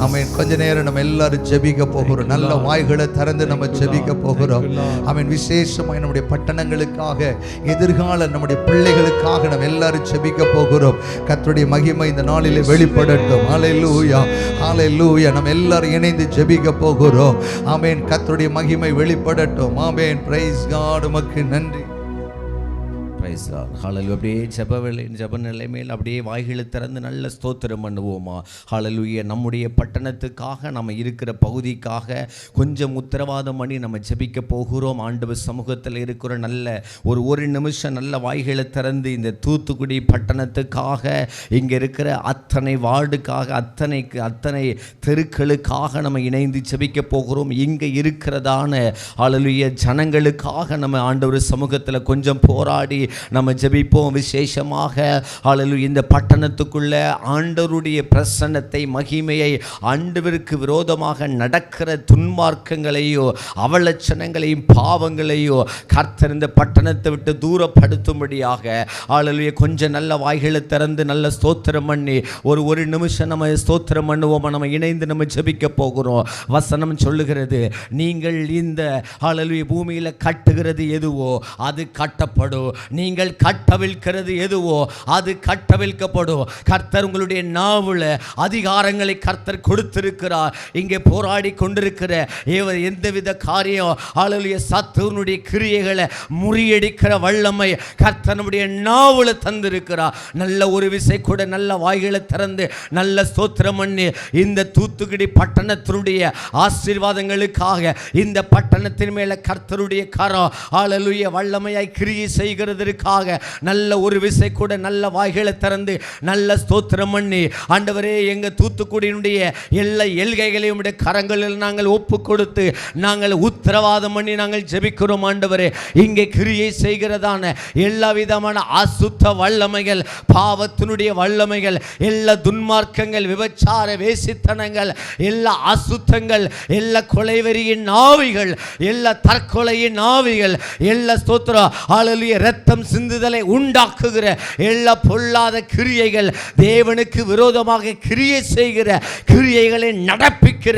[SPEAKER 2] ஆமென். கொஞ்ச நேரம் நம்ம எல்லாரும் ஜெபிக்க போகிறோம். நல்ல வாய்களை திறந்து நம்ம ஜெபிக்க போகிறோம். ஆமென். விசேஷமாய் நம்முடைய பட்டணங்களுக்காக, எதிர்கால நம்முடைய பிள்ளைகளுக்காக நம்ம எல்லாரும் ஜெபிக்க போகிறோம். கர்த்தருடைய மகிமை இந்த நாளிலே வெளிப்படட்டும். ஹல்லேலூயா, ஹல்லேலூயா. நம்ம எல்லாரும் இணைந்து ஜெபிக்க போகிறோம். ஆமென். கர்த்தருடைய மகிமை வெளிப்படட்டும். ஆமென். Price God. உமக்கு நன்றி.
[SPEAKER 3] ஹல்லேலூயா. அப்படியே ஜெப நிலைமையில் அப்படியே வாய்களை திறந்து நல்ல ஸ்தோத்திரம் பண்ணுவோமா? ஹல்லேலூயா. நம்முடைய பட்டணத்துக்காக, நம்ம இருக்கிற பகுதிக்காக கொஞ்சம் உத்தரவாதம் பண்ணி நம்ம ஜெபிக்க போகிறோம். ஆண்டவர் சமூகத்தில் இருக்கிற நல்ல ஒரு நிமிஷம் நல்ல வாய்களை திறந்து இந்த தூத்துக்குடி பட்டணத்துக்காக, இங்கே இருக்கிற அத்தனை வார்டுக்காக, அத்தனை தெருக்களுக்காக நம்ம இணைந்து ஜெபிக்க போகிறோம். இங்கே இருக்கிறதான ஹல்லேலூயா ஜனங்களுக்காக நம்ம ஆண்டவர் சமூகத்தில் கொஞ்சம் போராடி நம்ம ஜெபிப்போம். விசேஷமாக ஹல்லேலூயா இந்த பட்டணத்துக்குள்ள ஆண்டவருடைய பிரசன்னத்தை, மகிமையை, ஆண்டவருக்கு விரோதமாக நடக்கிற துன்மார்க்கங்களையோ அவலட்சணங்களையும் பாவங்களையோ கர்த்தர் இந்த பட்டணத்தை விட்டு தூரப்படுத்தும்படியாக ஹல்லேலூயா கொஞ்சம் நல்ல வாய்களை திறந்து நல்ல ஸ்தோத்திரம் பண்ணி ஒரு நிமிஷம் நம்ம ஸ்தோத்திரம் பண்ணுவோம். நம்ம இணைந்து நம்ம ஜெபிக்க போகிறோம். வசனம் சொல்லுகிறது, நீங்கள் இந்த ஹல்லேலூயா பூமியில கட்டுகிறது எதுவோ அது கட்டப்படும், நீங்கள் கட்டவிழ்க்கிறது எதுவோ அது கட்டவிழ்க்கப்படும். கர்த்தர் உங்களுடைய நாவுல அதிகாரங்களை கர்த்தர் கொடுத்திருக்கிறார். இங்கே போராடி கொண்டிருக்கிற எந்தவித காரியம் ஹல்லேலூயா சத்துருடைய கிரியைகளை முறியடிக்கிற வல்லமை கர்த்தர் நம்முடைய நாவுல தந்திருக்கிறார். நல்ல ஒரு விசை கூட நல்ல வாய்களை திறந்து நல்ல ஸ்தோத்திரம் பண்ணி இந்த தூத்துக்குடி பட்டணத்தினுடைய ஆசீர்வாதங்களுக்காக, இந்த பட்டணத்தின் மேல கர்த்தருடைய கரம் ஹல்லேலூயா வல்லமையாய் கிரியை செய்கிறதற்காக நல்ல ஒரு விசை கூட நல்ல வாய்களை திறந்து நல்ல ஸ்தோத்திரம் பண்ணி, ஆண்டவரே எங்க தூத்துக்குடியினுடைய எல்லா எல்கைகளையும் உம்முடைய கரங்களில் நாங்கள் ஒப்பு கொடுத்து நாங்கள் உத்தரவாதம் பண்ணி நாங்கள் ஜெபிக்கிறோம். ஆண்டவரே இங்கே கிரியை செய்கிறதான எல்லா விதமான அசுத்த வல்லமைகள், பாவத்தினுடைய வல்லமைகள், எல்லா துன்மார்க்கங்கள், விபச்சார வேசித்தனங்கள், எல்லா அசுத்தங்கள், எல்லா கொலைவெறியின் ஆவிகள், எல்லா தற்கொலையின் ஆவிகள், எல்லா ஸ்தோத்திரம் ஹல்லேலூயா இரத்தம் சிந்துதலை உண்டாக்குகிற எல்லா பொல்லாத கிரியைகள், தேவனுக்கு விரோதமாக கிரியை செய்கிற கிரியைகளை நடப்பிக்கிற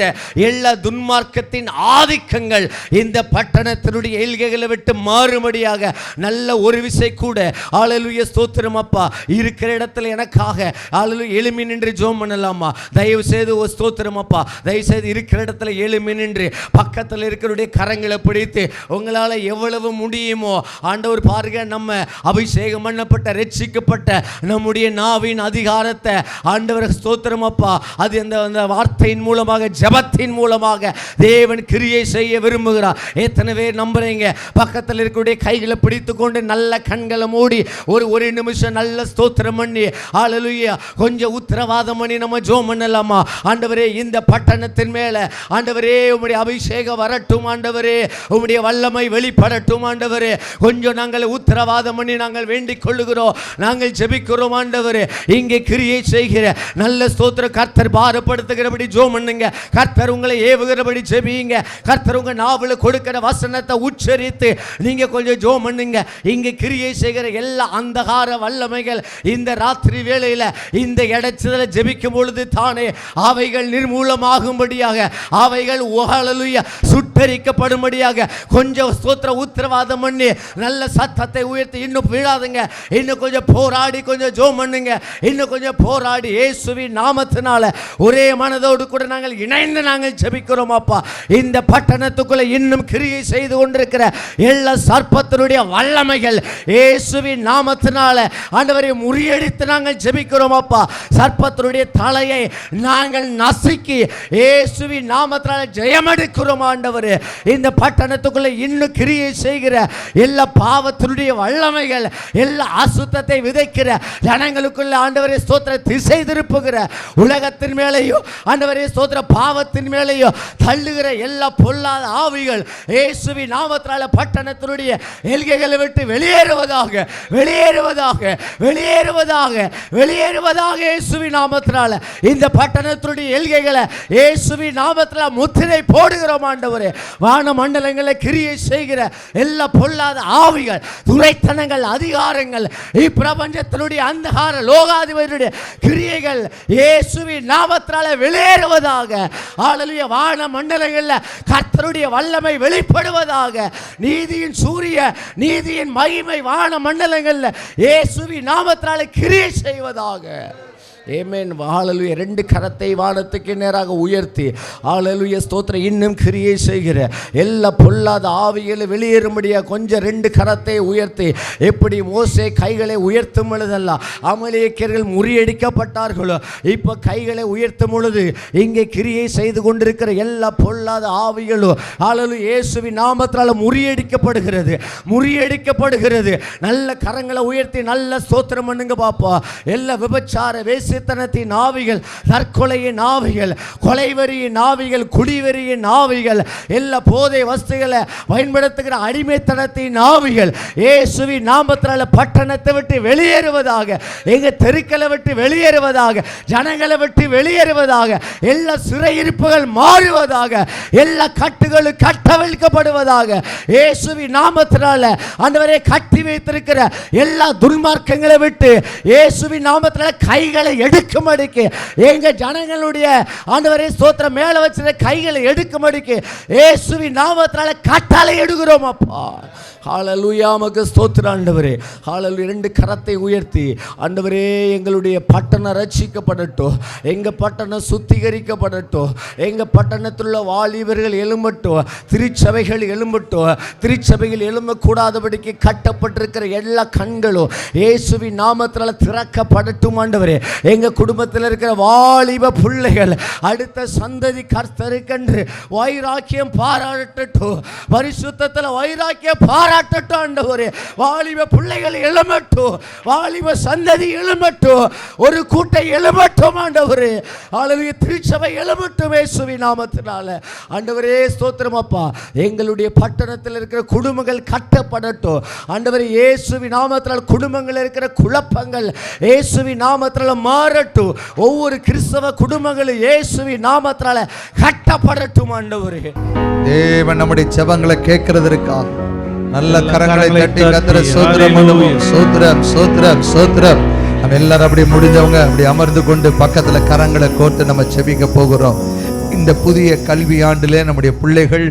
[SPEAKER 3] எல்லா துன்மார்க்கத்தின் ஆதிக்கங்கள் இந்த பட்டணத்தினுடைய எல்கைகளை விட்டு மாறும்படியாக நல்ல ஒரு விசை கூட ஹல்லேலூயா ஸ்தோத்திரம் அப்பா. இருக்கிற இடத்துல எனக்காக ஹல்லேலூயா எழும்பி நின்று ஜெபம் பண்ணலாமா? தயவு செய்து ஒரு ஸ்தோத்திரம் அப்பா. தயவு செய்து இருக்கிற இடத்துல எழும்பி நின்று பக்கத்தில் இருக்கிற கரங்களை பிடித்து உங்களால் எவ்வளவு முடியுமோ ஆண்டவர் பாருங்க, நம்ம அபிஷேகம் பண்ணப்பட்ட ரட்சிக்கப்பட்ட நம்முடைய நாவின் அதிகாரத்தை ஆண்டவர் ஸ்தோத்திரம் அப்பா, அது அந்த வார்த்தையின் மூலமாக ஜெபத்தின் மூலமாக தேவன் கிரியை செய்ய விரும்புகிறார். எத்தனை பேர் நம்புறீங்க? பக்கத்தில் இருக்கக்கூடிய கைகளை பிடித்து கொண்டு நல்ல கண்களை மூடி ஒரு நிமிஷம் நல்ல ஸ்தோத்திரம் பண்ணி ஹல்லேலூயா கொஞ்சம் உத்தரவாதம் பண்ணி நம்ம ஜெபம் பண்ணலாமா? ஆண்டவரே, இந்த பட்டணத்தின் மேல ஆண்டவரே உம்முடைய அபிஷேகம் வரட்டும், ஆண்டவரே உம்முடைய வல்லமை வெளிப்படட்டும், ஆண்டவரே கொஞ்சம் நாங்கள் உத்தரவாதம் பண்ணி நாங்கள் வேண்டிக் கொள்ளுகிறோம், நாங்கள் ஜெபிக்கிறோம். ஆண்டவரே, இங்கே கிரியை செய்கிற நல்ல ஸ்தோத்திர கர்த்தர் பாரப்படுத்துகிறபடி ஜெபம் பண்ணுங்க. கர்த்தர் உங்களை ஏவுகிறபடி ஜெபியுங்க. கர்த்தர் உங்க நாவல கொடுக்கிற வசனத்தை உச்சரித்து நீங்க கொஞ்சம் ஜெபம் பண்ணுங்க. இங்கே கிரியை செய்கிற எல்லா அந்தகார வல்லமைகள் இந்த ராத்திரி வேளையில இந்த இடத்துல ஜெபிக்கும் பொழுது தானே அவைகள் நிர்மூலமாகும்படியாக, அவைகள் ஹல்லேலூயா சுட்டரிக்கப்படும்படியாக கொஞ்சம் ஸ்தோத்திர உத்தரவாதம் பண்ணி நல்ல சத்தத்தை உயர்த்தி இன்னும் விழாதுங்க, இன்னும் கொஞ்சம் போராடி கொஞ்சம் ஜெபம் பண்ணுங்க. இன்னும் கொஞ்சம் போராடி இயேசுவின் நாமத்தினால ஒரே மனதோடு கூட நாங்கள் இணைந்து நாங்கள் ஜெபிக்கிறோம் அப்பா. இந்த பட்டணத்துக்குள்ள இன்னும் கிரியை செய்து கொண்டிருக்கிற எல்லா சர்ப்பத்தினுடைய வல்லமைகள் இயேசுவின் நாமத்தினால ஆண்டவரை முறியடித்து நாங்கள் ஜெபிக்கிறோம் அப்பா. சர்ப்பத்தினுடைய தலையை நாங்கள் நசுக்கி இயேசுவின் நாமத்தினால ஜெயமெடுக்கிறோம் ஆண்டவரே. இந்த பட்டணத்துக்குள்ள இன்னும் கிரியை செய்கிற எல்லா பாவத்தினுடைய வல்லமைகள், எல்லா அசுத்தத்தை விதைக்கிற ஜனங்களுக்குள்ள ஆண்டவரே ஸ்தோத்திர திசை திருப்புகிற உலகத்தின் மேலேயோ ஆண்டவரே ஸ்தோத்திர பாவத்தின் மேலேயோ தள்ளுகிற எல்லா பொல்லாத ஆவிகள் இயேசுவின் நாமத்தினால பட்டணத்தினுடைய எல்கைகளை விட்டு வெளியேறுவதாக, வெளியேறுவதாக, வெளியேறுவதாக, வெளியேறுவதாக இயேசுவின் நாமத்தினால இந்த பட்டணத்தினுடைய எல்கைகளை இயேசுவின் நாமத்தினால முத்திரை போடுகிறோம் ஆண்டவரே. வான மண்டலங்களில் கிரியை செய்கிற எல்லா பொல்லாத ஆவிகள், துரைத்தனங்கள், அதிகாரங்கள், இப்பிரபஞ்சத்தினுடைய அந்தகார லோகாதிபதியுடைய கிரியைகள் இயேசுவின் நாமத்தினால வெளியேறுவதாக. ஹல்லேலூயா. வான மண்டலங்களில் கர்த்தருடைய வல்லமை வெளிப்படுவதாக. நீதியின் சூரிய, நீதியின் மகிமை வான மண்டலங்களில் இயேசுவின் நாமத்தினால கிரியை செய்வதாக. ஆமென். ஹல்லேலூயா. ரெண்டு கரத்தை வானத்துக்கு நேராக உயர்த்தி ஹல்லேலூயா ஸ்தோத்திரம் இன்னும் கிரியை செய்கிற எல்லா பொல்லாத ஆவிகளை வெளியேறும்படியாக கொஞ்சம் ரெண்டு கரத்தை உயர்த்தி, எப்படி மோசே கைகளை உயர்த்தும் பொழுதெல்லாம் அமலேக்கியர்கள் முறியடிக்கப்பட்டார்களோ, இப்போ கைகளை உயர்த்தும் பொழுது இங்கே கிரியை செய்து கொண்டிருக்கிற எல்லா பொல்லாத ஆவிகளும் ஹல்லேலூயா இயேசுவின் நாமத்தால் முறியடிக்கப்படுகிறது, முறியடிக்கப்படுகிறது. நல்ல கரங்களை உயர்த்தி நல்ல ஸ்தோத்திரம் பண்ணுங்க பாப்பா. எல்லா விபச்சார வேசித்தனத்தின் ஆவிகள், தற்கொலையின் ஆவிகள், கொலைவரியின் ஆவிகள், குடிவெறியின் ஆவிகள், எல்லா போதை வஸ்துகளை பயன்படுத்துகிற அடிமைத்தனத்தின் ஆவிகள் இயேசுவின் நாமத்தினால பட்டணத்தை விட்டு வெளியேறுவதாக, எங்க தெருக்களை விட்டு வெளியேறுவதாக, ஜனங்களை விட்டு வெளியேறுவதாக, எல்லா சிறையிருப்புகள் மாறுவதாக, எல்லா கட்டுகளும் கட்டவிழ்க்கப்படுவதாக இயேசுவின் நாமத்தினால ஆண்டவரே கட்டி வைத்திருக்கிற எல்லா துன்மார்க்கங்களை விட்டு இயேசுவின் நாமத்தினால கைகளை எடுக்கும்படிக்கு, எங்க ஜனங்களுடைய ஆண்டவரே ஸ்தோத்திரம் மேல வச்சிருந்த கைகளை எடுக்கும்படிக்கு இயேசுவின் நாமத்தினால கட்டளை எடுக்கிறோம் அப்பா. ஹல்லேலூயா. நமக்கு ஸ்தோத்திரம் ஆண்டவரே. ஹல்லேலூயா. ரெண்டு கரத்தை உயர்த்தி ஆண்டவரே எங்களுடைய பட்டணம் ரட்சிக்கப்படட்டும், எங்க பட்டணம் சுத்திகரிக்கப்படட்டும், எங்க பட்டணத்தில் உள்ள வாலிபர்கள் எழும்பட்டும், திருச்சபைகள் எழும்பட்டும், திருச்சபைகள் எழும்பக்கூடாதபடிக்கு கட்டப்பட்டிருக்கிற எல்லா கண்களும் இயேசுவின் நாமத்தினால திறக்கப்படட்டும் ஆண்டவரே. எங்க குடும்பத்தில் இருக்கிற வாலிப பிள்ளைகள் அடுத்த சந்ததி கர்த்தருக்கென்று வைராக்கியம் பாராட்டட்டும், பரிசுத்தத்தில் வைராக்கியம் பாராட்டட்டும் ஆண்டவரே. வாலிப பிள்ளைகள் எழும்பட்டும், வாலிப சந்ததி எழும்பட்டும், ஒரு கூட்டை எழும்பட்டும் ஆண்டவரே. ஹல்லேலூயா. திருச்சபை எழும்பட்டும் இயேசுவின் நாமத்தினால ஆண்டவரே ஸ்தோத்திரம் அப்பா. எங்களுடைய பட்டணத்தில் இருக்கிற குடும்பங்கள் கட்டப்படட்டும் ஆண்டவரே. இயேசுவின் நாமத்தினால் குடும்பங்கள் இருக்கிற குழப்பங்கள் இயேசுவின் நாமத்தினால மாறட்டும். ஒவ்வொரு கிறிஸ்தவ குடும்பங்களும் இயேசுவின் நாமத்தினால கட்டப்படட்டும் ஆண்டவரே.
[SPEAKER 2] தேவன் நம்முடைய ஜெபங்களை கேட்கிறதற்காக நல்ல கரங்களை தட்டி கர்த்தரை ஸ்தோத்திரம் பண்ணுவோம். ஸ்தோத்திரம், ஸ்தோத்திரம், ஸ்தோத்திரம். நம்ம எல்லாரும் அப்படி முடிஞ்சவங்க அப்படி அமர்ந்து கொண்டு பக்கத்துல கரங்களை கோர்த்து நம்ம ஜெபிக்க போகிறோம். இந்த புதிய கல்வி ஆண்டிலே நம்முடைய பிள்ளைகள்,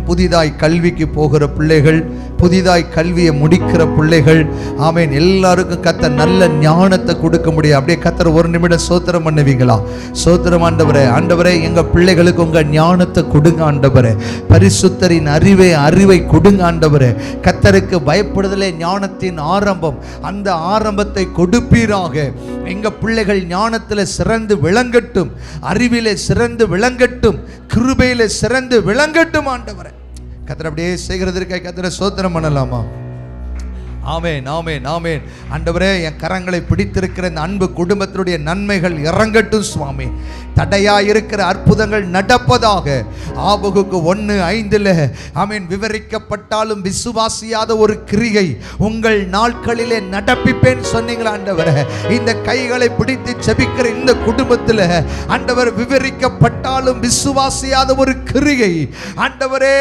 [SPEAKER 2] புதிதாய் கல்விக்கு போகிற பிள்ளைகள் புதிதாய் கல்வியை முடிக்கிற பிள்ளைகள், ஆமேன், எல்லாருக்கும் கர்த்தர் நல்ல ஞானத்தை கொடுக்க முடியும். அப்படியே கர்த்தர் ஒரு நிமிடம் ஸ்தோத்திரம் பண்ணுவீங்களா? ஸ்தோத்திரம் ஆண்டவரே. ஆண்டவரே, எங்க பிள்ளைகளுக்கு உங்க ஞானத்தை கொடுங்க ஆண்டவரே. பரிசுத்தரின் அறிவை கொடுங்க ஆண்டவரே. கர்த்தருக்கு பயப்படுதலே ஞானத்தின் ஆரம்பம். அந்த ஆரம்பத்தை கொடுப்பீராக. எங்க பிள்ளைகள் ஞானத்தில் சிறந்து விளங்கட்டும், அறிவிலே சிறந்து விளங்கட்டும், கிருபையிலே சிறந்து விளங்கட்டும் ஆண்டவரே. கர்த்தர் அப்படியே செய்கிறதற்காக கர்த்தரை ஸ்தோத்திரம் பண்ணலாமா? ஆமென், ஆமென், ஆமென். ஆண்டவரே, என் கரங்களை பிடித்திருக்கிற இந்த அன்பு குடும்பத்தினுடைய நன்மைகள் இறங்கட்டும் சுவாமி. தடையா இருக்கிற அற்புதங்கள் நடப்பதாக. ஆபகுக்கு 1:5 ஆமென் விவரிக்கப்பட்டாலும் விசுவாசியாத ஒரு கிரியை உங்கள் நாட்களிலே நடப்பிப்பேன் சொன்னீங்களா ஆண்டவரே? இந்த கைகளை பிடித்து ஜெபிக்கிற இந்த குடும்பத்தில் ஆண்டவர் விவரிக்கப்பட்டாலும் விசுவாசியாத ஒரு கிரியை ஆண்டவரே,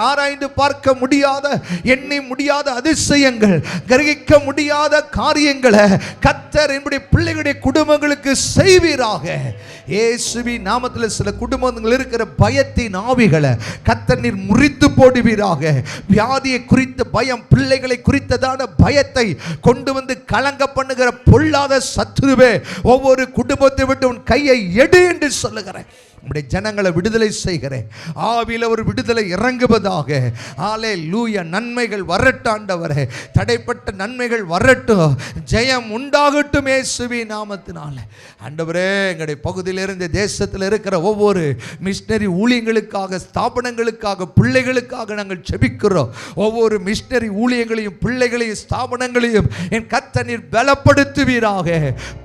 [SPEAKER 2] ஆராய்ந்து பார்க்க முடியாத, எண்ணி முடியாத அதிசயங்கள், கிரகிக்க முடியாத காரியங்களை கர்த்தர் என்னுடைய பிள்ளைகளுடைய குடும்பங்களுக்கு செய்வீராக. இயேசுவின் நாமத்தில் சில குடும்பங்கள் இருக்கிற பயத்தின் ஆவிகளை கர்த்தர் நீர் முறித்து போடுவீராக. வியாதியை குறித்த பயம், பிள்ளைகளை குறித்ததான பயத்தை கொண்டு வந்து கலங்க பண்ணுகிற பொல்லாத சத்துருவே, ஒவ்வொரு குடும்பத்தை விட்டு உன் கையை எடு என்று சொல்லுகிறேன். நம்முடைய ஜனங்களை விடுதலை செய்கிறேன். ஆவில ஒரு விடுதலை இறங்குவதாக. ஹல்லேலூயா. நன்மைகள் வரட்டும் ஆண்டவரே. தடைப்பட்ட நன்மைகள் வரட்டும். ஜெயம் உண்டாகட்டும் இயேசுவின் நாமத்தினால. ஆண்டவரே, எங்களுடைய பகுதியிலிருந்து தேசத்தில் இருக்கிற ஒவ்வொரு மிஷனரி ஊழியங்களுக்காக, ஸ்தாபனங்களுக்காக, பிள்ளைகளுக்காக நாங்கள் ஜெபிக்கிறோம். ஒவ்வொரு மிஷனரி ஊழியங்களையும், பிள்ளைகளையும், ஸ்தாபனங்களையும் என் கர்த்தர் நீர் பலப்படுத்துவீராக,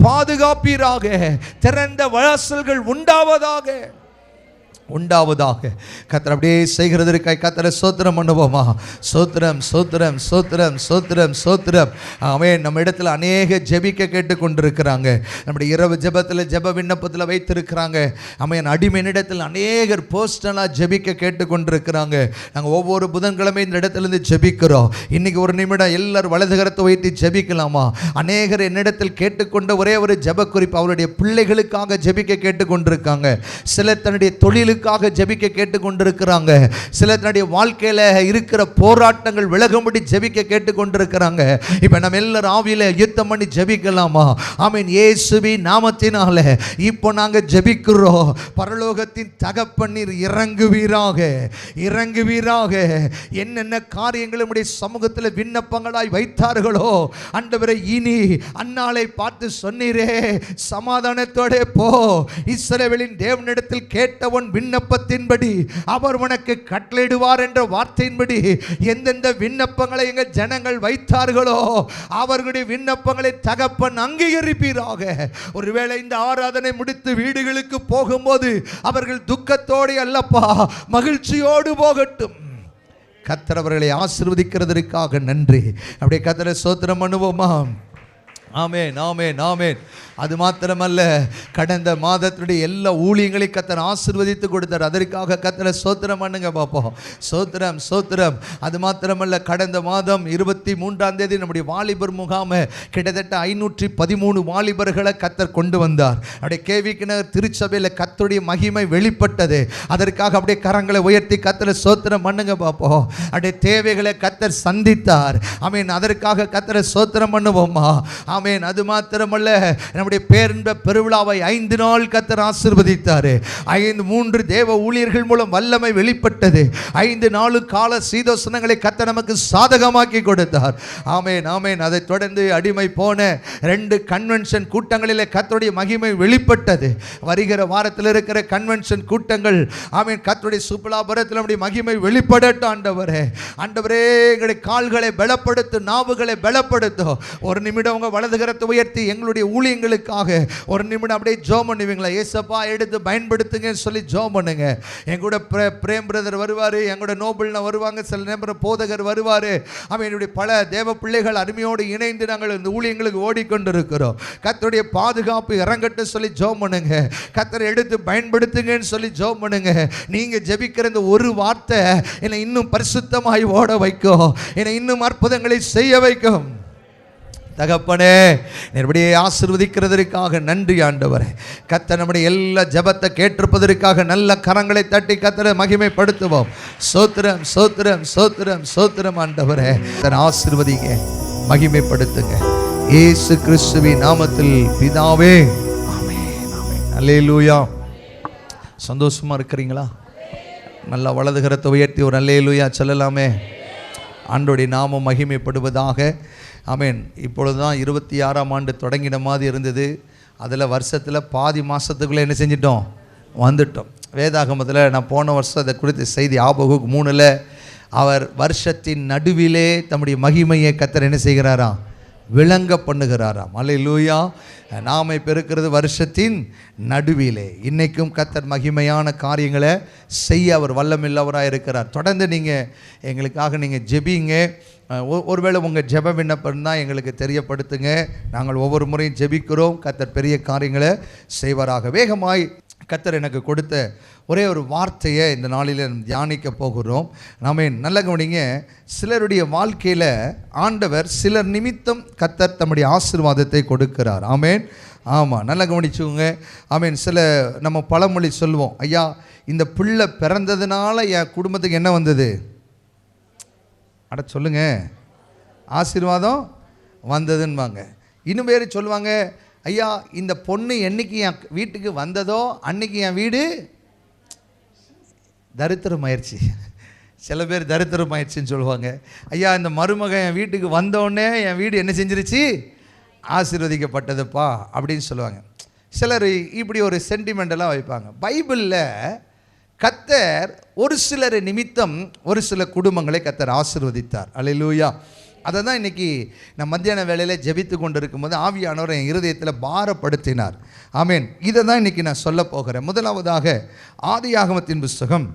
[SPEAKER 2] பாதுகாப்பீராக. திறந்த வாசல்கள் உண்டாவதாக. கர்த்தர் அப்படியே செய்கிறதற்காக கர்த்தரை ஸ்தோத்திரம் பண்ணுவோமா? ஸ்தோத்திரம், ஸ்தோத்திரம், ஸ்தோத்திரம், ஸ்தோத்திரம், ஸ்தோத்திரம். ஆமென். நம்ம இடத்துல அநேக ஜெபிக்க கேட்டு கொண்டிருக்கிறாங்க. நம்முடைய இரவு ஜெபத்தில், ஜெப விண்ணப்பத்தில் வைத்திருக்கிறாங்க. ஆமென். அடிமையிடத்தில் அநேகர் பர்சனலாக ஜெபிக்க கேட்டு கொண்டிருக்கிறாங்க. நாங்கள் ஒவ்வொரு புதன்கிழமை இந்த இடத்துலேருந்து ஜெபிக்கிறோம். இன்னைக்கு ஒரு நிமிடம் எல்லாரும் வலதுகரத்தை வைத்து ஜெபிக்கலாமா? அநேகர் என்னிடத்தில் கேட்டுக்கொண்ட ஒரே ஒரு ஜெப குறிப்பு, அவருடைய பிள்ளைகளுக்காக ஜெபிக்க கேட்டு கொண்டிருக்காங்க. சிலர் தன்னுடைய தொழிலுக்காக ஜெபிக்க கேட்டுக்கொண்டிருக்கிறாங்க. சிலர் தன்னுடைய வாழ்க்கையில இருக்கிற போராட்டங்கள் விலகும்படி ஜெபிக்க கேட்டுக்கொண்டிருக்கிறாங்க. இப்ப நம்ம எல்லாரும் ஆவியில யுத்தம் பண்ணி ஜெபிக்கலாமா? ஆமென். இயேசுவின் நாமத்தினால இப்போ நாங்க ஜெபிக்கிறோம். பரலோகத்தின் தகப்பனீர் இறங்குவீராக, இறங்குவீராக. என்னென்ன காரியங்கள் நம்முடைய சமூகத்தில் விண்ணப்பங்களாய் வைத்தார்களோ ஆண்டவரே, இனி அன்னாளை பார்த்து சொன்னீரே, சமாதானத்தோட போ, இஸ்ரவேலின் தேவனிடத்தில் கேட்டவன் விண்ணப்பத்தின்படி அவர் உனக்கு கட்டளையிடுவார் என்ற வார்த்தையின்படி எந்தெந்த விண்ணப்பங்களை எங்க ஜனங்கள் வைத்தார்களோ அவர்களுடைய விண்ணப்பங்களை தகப்பன் அங்கீகரிப்பீராக. ஒருவேளை இந்த ஆராதனை முடித்து வீடுகளுக்கு போகும்போது அவர்கள் துக்கத்தோடு அல்லப்பா, மகிழ்ச்சியோடு போகட்டும். கர்த்தர் அவர்களை ஆசீர்வதிக்கிறதற்காக நன்றி. அப்படியே கர்த்தரை ஸ்தோத்திரம் பண்ணுவோமா? ஆமென், ஆமென், ஆமென். அது மாத்திரமல்ல, கடந்த மாதத்துடைய எல்லா ஊழியங்களையும் கர்த்தர் ஆசீர்வதித்து கொடுத்தார். அதற்காக கர்த்தரை ஸ்தோத்திரம் பண்ணுங்க பாப்போம். ஸ்தோத்திரம், ஸ்தோத்திரம். அது மாத்திரமல்ல, கடந்த மாதம் 23ஆம் தேதி நம்முடைய வாலிபர் முகாம கிட்டத்தட்ட 513 வாலிபர்களை கர்த்தர் கொண்டு வந்தார். அப்படியே கேவிக்கு நகர் திருச்சபையில் கர்த்தருடைய மகிமை வெளிப்பட்டது. அதற்காக அப்படியே கரங்களை உயர்த்தி கர்த்தரை ஸ்தோத்திரம் பண்ணுங்க பாப்போம். அப்படியே தேவைகளை கர்த்தர் சந்தித்தார். ஆமென். அதற்காக கர்த்தரை ஸ்தோத்திரம் பண்ணுவோமா? ஆமென். அது மாத்திரமல்ல, நம்முடைய பேரின்ப பெருவிழாவை 5 நாள் கர்த்தர் ஆசீர்வதித்தார். 3 தேவ ஊழியர்கள் மூலம் வல்லமை வெளிப்பட்டது. 5 நாள் கால சீதோசனங்களை கர்த்தர் நமக்கு சாதகமாக்கி கொடுத்தார். ஆமென், ஆமென். அதை தொடர்ந்து அடிமை போன 2 கன்வென்ஷன் கூட்டங்களிலே கர்த்தருடைய மகிமை வெளிப்பட்டது. வருகிற வாரத்தில் இருக்கிற கன்வென்ஷன் கூட்டங்கள் ஆமென், கர்த்தருடைய சுப்பலாபுரத்தில் நம்முடைய மகிமை வெளிப்படட்டும். ஆண்டவரே, ஆண்டவரே, எங்களுடைய கால்களை பலப்படுத்தும், நாவுகளை பலப்படுத்தும். ஒரு நிமிடம் உங்க வலதுகரத்தை உயர்த்தி எங்களுடைய ஊழியங்களுக்காக ஒரு நிமிடம் அப்படியே ஜெபம் பண்ணுவீங்களா? ஏசப்பா எடுத்து பயன்படுத்துங்க சொல்லி ஜெபம் பண்ணுங்க. எங்கூட பிரேம் பிரதர் வருவார், எங்களோட நோபல்னா வருவாங்க, சில நேரம் போதகர் வருவார். அவனுடைய பல தேவ பிள்ளைகள் அருமையோடு இணைந்து நாங்கள் இந்த ஊழியங்களுக்கு ஓடிக்கொண்டிருக்கிறோம். கர்த்தருடைய பாதுகாப்பு இறங்கட்டு சொல்லி ஜெபம் பண்ணுங்க. கர்த்தரை எடுத்து பயன்படுத்துங்கன்னு சொல்லி ஜெபம் பண்ணுங்க. நீங்க ஜெபிக்கிற இந்த ஒரு வார்த்தை என்னை இன்னும் பரிசுத்தமாய் ஓட வைக்கும், என்னை இன்னும் அற்புதங்களை செய்ய வைக்கும். தகப்பனே நேர்படியே ஆசீர்வதிக்கிறதற்காக நன்றி ஆண்டவரே. கர்த்தர் நம்முடைய எல்லா ஜெபத்தை கேட்டிருப்பதற்காக நல்ல கரங்களை தட்டி கர்த்தரை மகிமைப்படுத்துவோம். ஸ்தோத்திரம் ஸ்தோத்திரம் ஸ்தோத்திரம் ஸ்தோத்திரம் ஆண்டவரே. கர்த்தர் ஆசீர்வதிங்க, மகிமைப்படுத்துங்க இயேசு கிறிஸ்துவின் நாமத்தில் பிதாவே, ஆமென் ஆமென். அல்லேலூயா. சந்தோஷமா இருக்கிறீங்களா? நல்லா வலது கரத்தை உயர்த்தி ஒரு அல்லேலூயா சொல்லலாமே. ஆண்டவருடைய நாமம் மகிமைப்படுவதாக. ஆமென். இப்பொழுது தான் 26ஆம் ஆண்டு தொடங்கின மாதிரி இருந்தது. அதில் வருஷத்தில் பாதி மாதத்துக்குள்ளே என்ன செஞ்சிட்டோம், வந்துட்டோம். வேதாகமத்தில் நான் போன வருஷம் அதை குறித்த செய்தி ஆபகுக் 3 அவர் வருஷத்தின் நடுவிலே தம்முடைய மகிமையை கர்த்தர் என்ன செய்கிறாராம், விளங்க பண்ணுகிறாராம். அல்லேலூயா. நாம இப்போ இருக்கிறது வருஷத்தின் நடுவிலே. இன்றைக்கும் கர்த்தர் மகிமையான காரியங்களை செய்ய அவர் வல்லமில்லவராக இருக்கிறார். தொடர்ந்து நீங்கள் எங்களுக்காக நீங்கள் ஜெபிங்க. ஒருவேளை உங்கள் ஜெப விண்ணப்பம் தான் எங்களுக்கு தெரியப்படுத்துங்க. நாங்கள் ஒவ்வொரு முறையும் ஜெபிக்கிறோம். கர்த்தர் பெரிய காரியங்களை செய்வாராக. வேகமாய் கர்த்தர் எனக்கு கொடுத்த ஒரே ஒரு வார்த்தையை இந்த நாளில் தியானிக்க போகிறோம். நாம நல்ல கவனிங்க. சிலருடைய வாழ்க்கையில் ஆண்டவர் சிலர் நிமித்தம் கர்த்தர் தம்முடைய ஆசீர்வாதத்தை கொடுக்கிறார். ஆமேன். ஆமாம், நல்லா கவனிச்சுங்க. ஆமேன். சில நம்ம பழமொழி சொல்லுவோம், ஐயா இந்த பிள்ளை பிறந்ததுனால என் குடும்பத்துக்கு என்ன வந்தது, அட சொல்லுங்க, ஆசீர்வாதம் வந்ததுன்னுவாங்க. இன்னும் பேர் சொல்லுவாங்க, ஐயா இந்த பொண்ணு என்னைக்கு என் வீட்டுக்கு வந்ததோ அன்னைக்கு என் வீடு தரித்திரமாயிடுச்சு. சில பேர் தரித்திரமாயிடுச்சுன்னு சொல்லுவாங்க. ஐயா இந்த மருமகன் என் வீட்டுக்கு வந்தோடனே என் வீடு என்ன செஞ்சிருச்சு, ஆசீர்வதிக்கப்பட்டதுப்பா அப்படின்னு சொல்லுவாங்க. சிலர் இப்படி ஒரு சென்டிமெண்டெல்லாம் வைப்பாங்க. பைபிளில் கர்த்தர் ஒரு சிலர் நிமித்தம் ஒரு சில குடும்பங்களை கர்த்தர் ஆசீர்வதித்தார். அல்லேலூயா. அதை தான் இன்றைக்கி நான் மத்தியான வேளையில் ஜெபித்து கொண்டு இருக்கும்போது ஆவியானவர் என் இருதயத்தில் பாரப்படுத்தினார். ஆமேன். இதை தான் இன்றைக்கி நான் சொல்ல போகிறேன். முதலாவதாக ஆதியாகமத்தின் புஸ்தகம்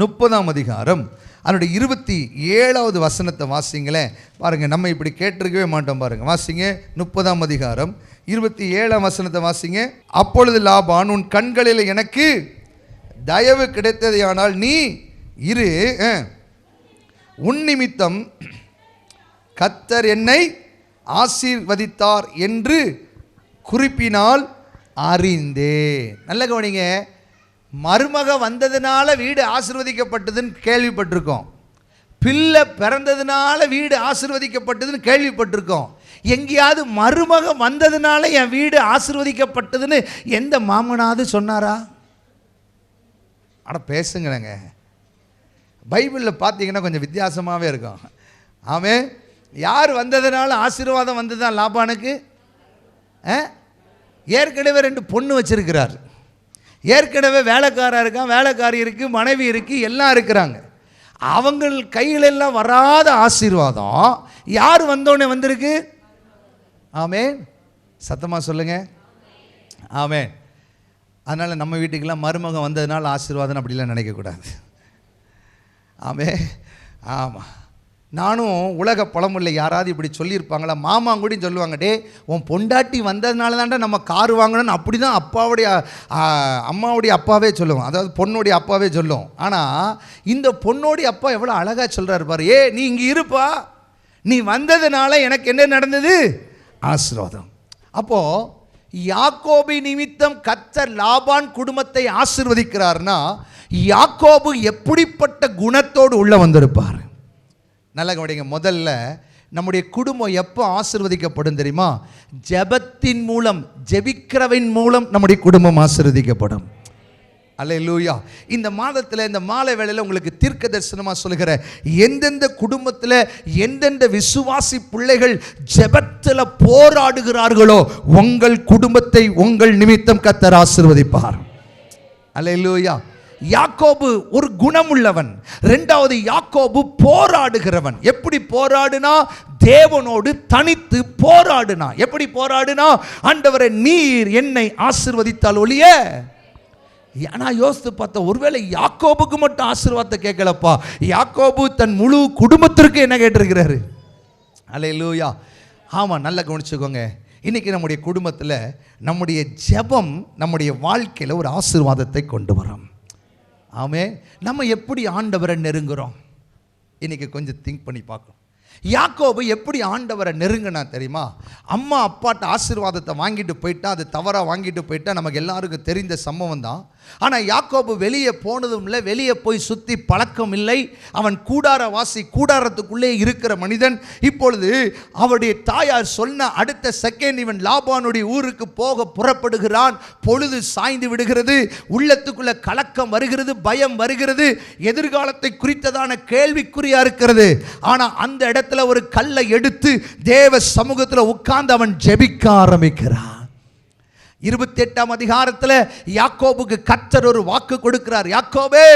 [SPEAKER 2] 30ஆம் அதிகாரம் அதனுடைய 27வது வசனத்தை வாசிங்களேன். பாருங்கள், நம்ம இப்படி கேட்டிருக்கவே மாட்டோம். பாருங்கள், வாசிங்க. 30ஆம் அதிகாரம் 27ஆம் வசனத்தை வாசிங்க. அப்பொழுது லாபான், உன் கண்களில் எனக்கு தயவு கிடைத்ததையானால் நீ இரு, உன் நிமித்தம் கர்த்தர் என்னை ஆசீர்வதித்தார் என்று குறிப்பினால் அறிந்தேன். நல்ல கவனிங்க. மருமக வந்ததுனால வீடு ஆசீர்வதிக்கப்பட்டதுன்னு கேள்விப்பட்டிருக்கோம். பிள்ளை பிறந்ததுனால வீடு ஆசீர்வதிக்கப்பட்டதுன்னு கேள்விப்பட்டிருக்கோம். எங்கேயாவது மருமக வந்ததுனால என் வீடு ஆசீர்வதிக்கப்பட்டதுன்னு எந்த மாமனாவது சொன்னாரா? ஆனால் பேசுங்களேங்க. பைபிளில் பார்த்தீங்கன்னா கொஞ்சம் வித்தியாசமாகவே இருக்கும். ஆமென். யார் வந்ததுனால ஆசீர்வாதம் வந்ததுதான் லாபானுக்கு? ஏற்கனவே 2 பொண்ணு வச்சிருக்கிறார். ஏற்கனவே வேலைக்காரர் இருக்கான், வேலைக்காரி இருக்குது, மனைவி இருக்குது, எல்லாம் இருக்கிறாங்க. அவங்கள் கையிலெல்லாம் வராத ஆசீர்வாதம் யார் வந்தோடனே வந்திருக்கு? ஆமென். சத்தமாக சொல்லுங்க. ஆமென். அதனால் நம்ம வீட்டுக்கெல்லாம் மருமகன் வந்ததுனால ஆசீர்வாதம் அப்படிலாம் நினைக்கக்கூடாது. ஆமென். ஆமாம். நானும் உலக பழமொழி யாராவது இப்படி சொல்லியிருப்பாங்களா? மாமா கூட சொல்லுவாங்க, டே உன் பொண்டாட்டி வந்ததுனால தான்டா நம்ம கார் வாங்கணும்னு. அப்படி தான் அம்மாவுடைய அப்பாவே சொல்லுவோம், அதாவது பொண்ணுடைய அப்பாவே சொல்லுவோம். ஆனால் இந்த பொண்ணோடைய அப்பா எவ்வளோ அழகாக சொல்கிறாரு பாரு. நீ இங்கே இருப்பா, நீ வந்ததுனால எனக்கு என்ன நடந்தது? ஆசீர்வாதம். அப்போது யாக்கோபு நிமித்தம் கர்த்தர் லாபான் குடும்பத்தை ஆசீர்வதிக்கிறார்னா யாக்கோபு எப்படிப்பட்ட குணத்தோடு உள்ள வந்திருப்பார்? நல்லா கவனிங்க. முதல்ல நம்முடைய குடும்பம் எப்போ ஆசீர்வதிக்கப்படும் தெரியுமா? ஜெபத்தின் மூலம், ஜெபிக்கிறவின் மூலம் நம்முடைய குடும்பம் ஆசீர்வதிக்கப்படும். அல்லேலூயா. இந்த மாதத்தில் இந்த மாலை வேளையில் உங்களுக்கு தீர்க்க தரிசனமாக சொல்கிற, எந்தெந்த குடும்பத்தில் எந்தெந்த விசுவாசி பிள்ளைகள் ஜெபத்தில் போராடுகிறார்களோ உங்கள் குடும்பத்தை உங்கள் நிமித்தம் கர்த்தர் ஆசீர்வதிப்பார். அல்லேலூயா. யாக்கோபு ஒரு குணமுள்ளவன். 2வது யாக்கோபு போராடுகிறவன். எப்படி போராடுனா? தேவனோடு தனித்து போராடுனா. எப்படி போராடுனா? ஆண்டவரே நீர் என்னை ஆசீர்வதித்தால் ஒழிய. நான் யோசித்து பார்த்தேன், ஒருவேளை யாக்கோபுக்கு மட்டும் ஆசீர்வாதத்தை கேட்கலப்பா, யாக்கோபு தன் முழு குடும்பத்திற்கு என்ன கேட்டிருக்கிறாரு? அல்லேலூயா. ஆமாம், நல்லா கவனிச்சுக்கோங்க. இன்றைக்கி நம்முடைய குடும்பத்தில் நம்முடைய ஜெபம் நம்முடைய வாழ்க்கையில் ஒரு ஆசீர்வாதத்தை கொண்டு வரும். ஆமே. நம்ம எப்படி ஆண்டவரை நெருங்குறோம்? இன்றைக்கி கொஞ்சம் திங்க் பண்ணி பார்க்கணும். யாக்கோபு எப்படி ஆண்டவரை நெருங்கினா தெரியுமா? அம்மா அப்பாட்ட ஆசீர்வாதத்தை வாங்கிட்டு போயிட்டா, அது தவறாக வாங்கிட்டு போயிட்டா நமக்கு எல்லாருக்கும் தெரிந்த சம்பவம் தான். ஆனால் யாக்கோபு வெளியே போனதும் இல்லை, வெளியே போய் சுற்றி பழக்கம் இல்லை. அவன் கூடாரத்துக்குள்ளே இருக்கிற மனிதன். இப்பொழுது அவருடைய தாயார் சொன்ன அடுத்த செகண்ட் இவன் லாபானுடைய ஊருக்கு போக புறப்படுகிறான். பொழுது சாய்ந்து விடுகிறது, உள்ளத்துக்குள்ள கலக்கம் வருகிறது, பயம் வருகிறது, எதிர்காலத்தை குறித்ததான கேள்விக்குறியா இருக்கிறது. ஆனால் அந்த இடத்துல ஒரு கல்லை எடுத்து தேவ சமூகத்தில் உட்கார்ந்து அவன் ஜெபிக்க ஆரம்பிக்கிறான். 28ஆம் அதிகாரத்தில் யாக்கோபுக்கு கர்த்தர் ஒரு வாக்கு கொடுக்கிறார். யாக்கோபே,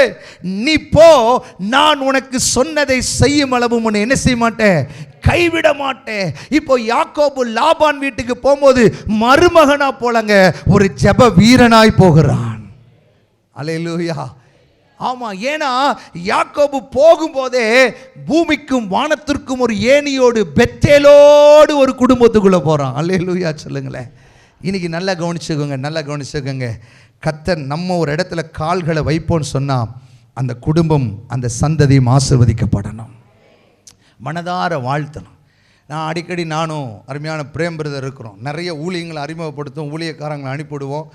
[SPEAKER 2] நீ போ, நான் உனக்கு சொன்னதை செய்யும் அளவு உன்னை என்ன செய்ய மாட்டேன், கைவிட மாட்டேன். இப்போ யாக்கோபு லாபான் வீட்டுக்கு போகும்போது மருமகனா போலங்க ஒரு ஜெப வீரனாய் போகிறான். அல்லேலூயா. ஆமா, ஏன்னா யாக்கோபு போகும்போதே பூமிக்கும் வானத்திற்கும் ஒரு ஏணியோடு பெத்தேலோடு ஒரு குடும்பத்துக்குள்ள போறான். அல்லேலூயா சொல்லுங்களேன். இன்னைக்கு நல்லா கவனிச்சுக்கோங்க. கர்த்தர் நம்ம ஒரு இடத்துல கால்களை வைப்போன்னு சொன்னா அந்த குடும்பம், அந்த சந்ததியும் ஆசீர்வதிக்கப்படணும். மனதார வாழ்த்தணும். நான் அடிக்கடி நானும் அருமையான பிரேம் பிரதர் இருக்கிறோம், நிறைய ஊழியங்களை அறிமுகப்படுத்தும், ஊழியக்காரங்களை அனுப்பிவிடுவோம்.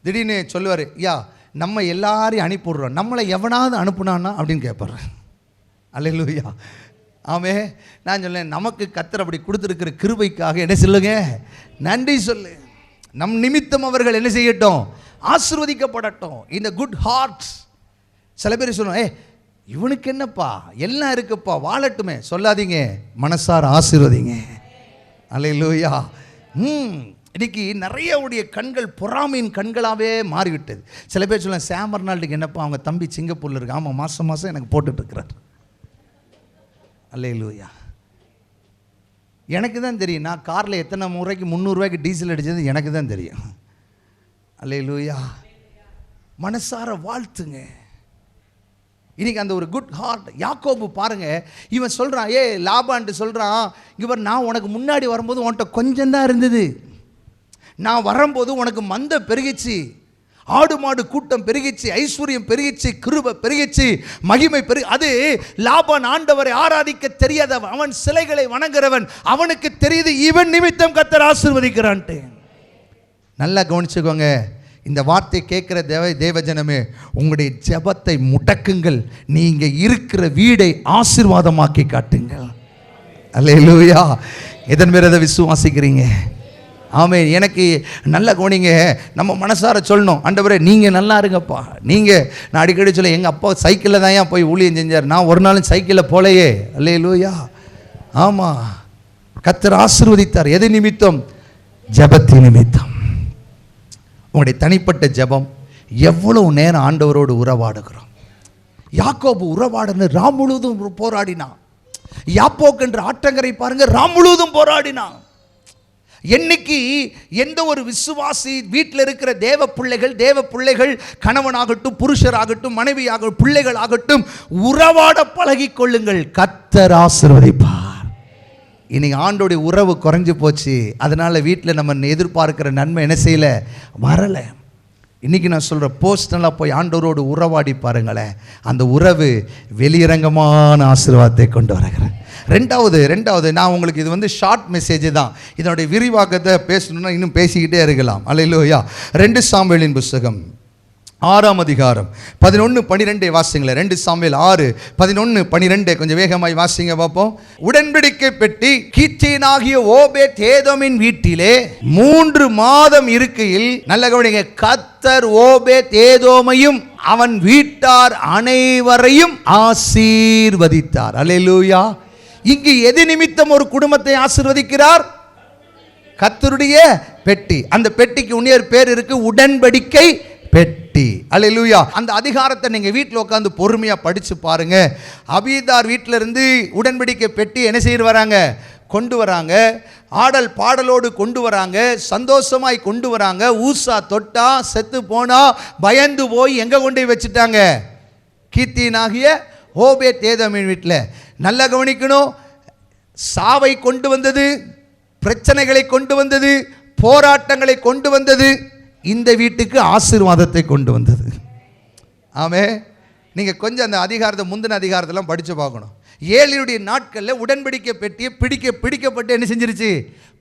[SPEAKER 2] திடீர்னு சொல்லுவார், யா நம்ம எல்லாரையும் அனுப்பிவிடுறோம், நம்மளை எவனாவது அனுப்புனான்னா அப்படின்னு கேட்பார். அல்லேலூயா. ஆமே. நான் சொல்லேன், நமக்கு கர்த்தர் அப்படி கொடுத்துருக்கிற கிருபைக்காக என்ன சொல்லுங்க, நன்றி சொல்லு. நம் நிமித்தம் அவர்கள் என்ன செய்யட்டும், ஆசீர்வதிக்கப்படட்டும். இந்த குட் ஹார்ட்ஸ். சில பேர் சொல்லுவோம், இவனுக்கு என்னப்பா எல்லாம் இருக்குப்பா வாழட்டுமே. சொல்லாதீங்க, மனசார ஆசீர்வதிங்க. அல்லேலூயா. இன்னைக்கு நிறைய உடைய கண்கள் பொறாமையின் கண்களாகவே மாறிவிட்டது. சில பேர் சொல்லுவாங்க, சாம் அர்னால்டுக்கு என்னப்பா அவங்க தம்பி சிங்கப்பூரில் இருக்கு, ஆமாம் மாதம் மாதம் எனக்கு போட்டுட்ருக்கிறார். அல்லேலூயா. எனக்கு தான் தெரியும், நான் காரில் எத்தனை முறைக்கு 300 ரூபாய்க்கு டீசல் அடித்தது எனக்கு தான் தெரியும். அல்லேலூயா. மனசார வாழ்த்துங்க. இன்னைக்கு அந்த ஒரு குட் ஹார்ட். யாக்கோபு பாருங்க, இவன் சொல்கிறான், லாபான்ட்டு சொல்கிறான், இவர் நான் உனக்கு முன்னாடி வரும்போது உன்கிட்ட கொஞ்சம் தான் இருந்தது, நான் வரும்போது உனக்கு மந்த பெருகிச்சு, ஆடு மாடு கூட்டம் பெருகிச்சு, ஐஸ்வர்யம் பெருகிச்சு, கிருபை பெருகிச்சு, மகிமை அது லாபான் ஆண்டவரை ஆராதிக்க தெரியாதவன், அவன் சிலைகளை வணங்குறவன், அவனுக்கு தெரியுது இவன் நிமித்தம் கர்த்தர் ஆசீர்வதிக்கிறான்ட்டு. நல்லா கவனிச்சுக்கோங்க. இந்த வார்த்தை கேட்கிற தேவஜனமே, உங்களுடைய ஜெபத்தை முடக்குங்கள். நீங்க இருக்கிற வீடை ஆசீர்வாதமாக்கி காட்டுங்கள். அல்லேலூயா. எதன் மேல அதை விசுவாசிக்கிறீங்க? ஆமே. எனக்கு நல்லா கவனிங்க. நம்ம மனசார சொல்லணும், ஆண்டவரே நீங்கள் நல்லா இருங்கப்பா. நான் அடிக்கடி சொல்ல, எங்கள் அப்பா சைக்கிளில் தான் ஏன் போய் ஊழியம் செஞ்சார், நான் ஒரு நாளும் சைக்கிளில் போலையே. அல்லேலூயா. ஆமாம், கர்த்தர் ஆசீர்வதித்தார். எது நிமித்தம்? ஜெபத்தின் நிமித்தம். உங்களுடைய தனிப்பட்ட ஜெபம். எவ்வளவு நேரம் ஆண்டவரோடு உறவாடுகிறோம். யாக்கோபு உறவாடுன்னு ராம் முழுவதும் போராடினான். யாப்போக் என்ற ஆற்றங்கரை பாருங்க, ராம் முழுவதும் போராடினான். என்னைக்கு எந்த ஒரு விசுவாசி வீட்டில் இருக்கிற தேவ பிள்ளைகள் கணவனாகட்டும், புருஷராகட்டும், மனைவியாகட்டும், பிள்ளைகள் ஆகட்டும், உறவாட பழகி கொள்ளுங்கள், கர்த்தர் ஆசீர்வதிப்பார். இன்னைக்கு ஆண்டோடைய உறவு குறைஞ்சு போச்சு. அதனால வீட்டில் நம்ம எதிர்பார்க்கிற நன்மை என்ன செய்யல, வரல. இன்னைக்கு நான் சொல்ற பர்சனலாக போய் ஆண்டவரோடு உறவாடி பாருங்களேன், அந்த உறவு வெளியரங்கமான ஆசீர்வாதத்தை கொண்டு வருகிறேன். ரெண்டாவது நான் உங்களுக்கு இது ஷார்ட் மெசேஜ் தான். இதனுடைய விரிவாக்கத்தை பேசணும்னா இன்னும் பேசிக்கிட்டே இருக்கலாம். அல்லேலூயா. 2 சாமுவேலின் புஸ்தகம் 6ஆம் அதிகாரம் 11-12 வாசிங்களேன். 2 சாமுவேல் 6:11-12 கொஞ்சம் வேகமாய் வாசிங்க பார்ப்போம். உடன்படிக்கை பெட்டி கீத்தியனாகிய ஓபேத் ஏதோமின் வீட்டிலே 3 மாதம் இருக்கையில், நல்ல கவனிங்க, கர்த்தர் ஓபேத் ஏதோமையும் அவன் வீட்டார் அனைவரையும் ஆசீர்வதித்தார். அல்லேலூயா. இங்கு எது நிமித்தம் ஒரு குடும்பத்தை ஆசீர்வதிக்கிறார்? கர்த்தருடைய பெட்டி. அந்த பெட்டிக்கு இன்னொரு பேர் இருக்கு, உடன்படிக்கை பெட்டி. அல்லேலூயா. அந்த அதிகாரத்தை நீங்க வீட்டில் உட்காந்து பொறுமையா படிச்சு பாருங்க. அபீதார் வீட்டில இருந்து உடன்படிக்கை பெட்டி என்ன செய்ய வராங்க, கொண்டு வராங்க. ஆடல் பாடலோடு கொண்டு வராங்க, சந்தோஷமாய் கொண்டு வராங்க. ஊசா தொட்டா செத்து போனா பயந்து போய் எங்க கொண்டு வச்சுட்டாங்க, கீத்தியனாகிய ஓபேத் ஏதோமின் வீட்டில். நல்லா கவனிக்கணும். சாவை கொண்டு வந்தது, பிரச்சனைகளை கொண்டு வந்தது, போராட்டங்களை கொண்டு வந்தது, இந்த வீட்டுக்கு ஆசீர்வாதத்தை கொண்டு வந்தது. ஆமே. நீங்கள் கொஞ்சம் அந்த அதிகாரத்தை முந்தின அதிகாரத்தெல்லாம் படித்து பார்க்கணும். ஏலியுடைய நாட்களில் உடன்படிக்கை பெட்டியை பிடிக்கப்பட்டு என்ன செஞ்சிருச்சு,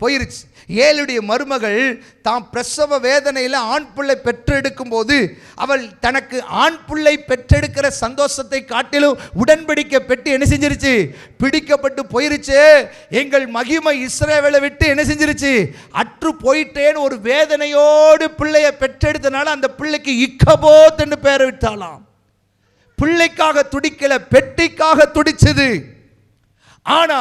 [SPEAKER 2] போயிருச்சு. ஏலியுடைய மருமகள் தாம் பிரசவ வேதனையில் ஆண் பிள்ளை பெற்றெடுக்கும் போது அவள் தனக்கு ஆண் பிள்ளை பெற்றெடுக்கிற சந்தோஷத்தை காட்டிலும் உடன்படிக்கை பெட்டி என்ன செஞ்சிருச்சு, பிடிக்கப்பட்டு போயிருச்சு. எங்கள் மகிமை இஸ்ரவேலை விட்டு என்ன செஞ்சிருச்சு, அற்று போயிட்டேன்னு ஒரு வேதனையோடு பிள்ளையை பெற்றெடுத்தனால அந்த பிள்ளைக்கு இக்கபோத் என்று பெயர் விட்டாலாம். பிள்ளைக்காக துடிக்கல, பெட்டிக்காக துடிச்சது. ஆனா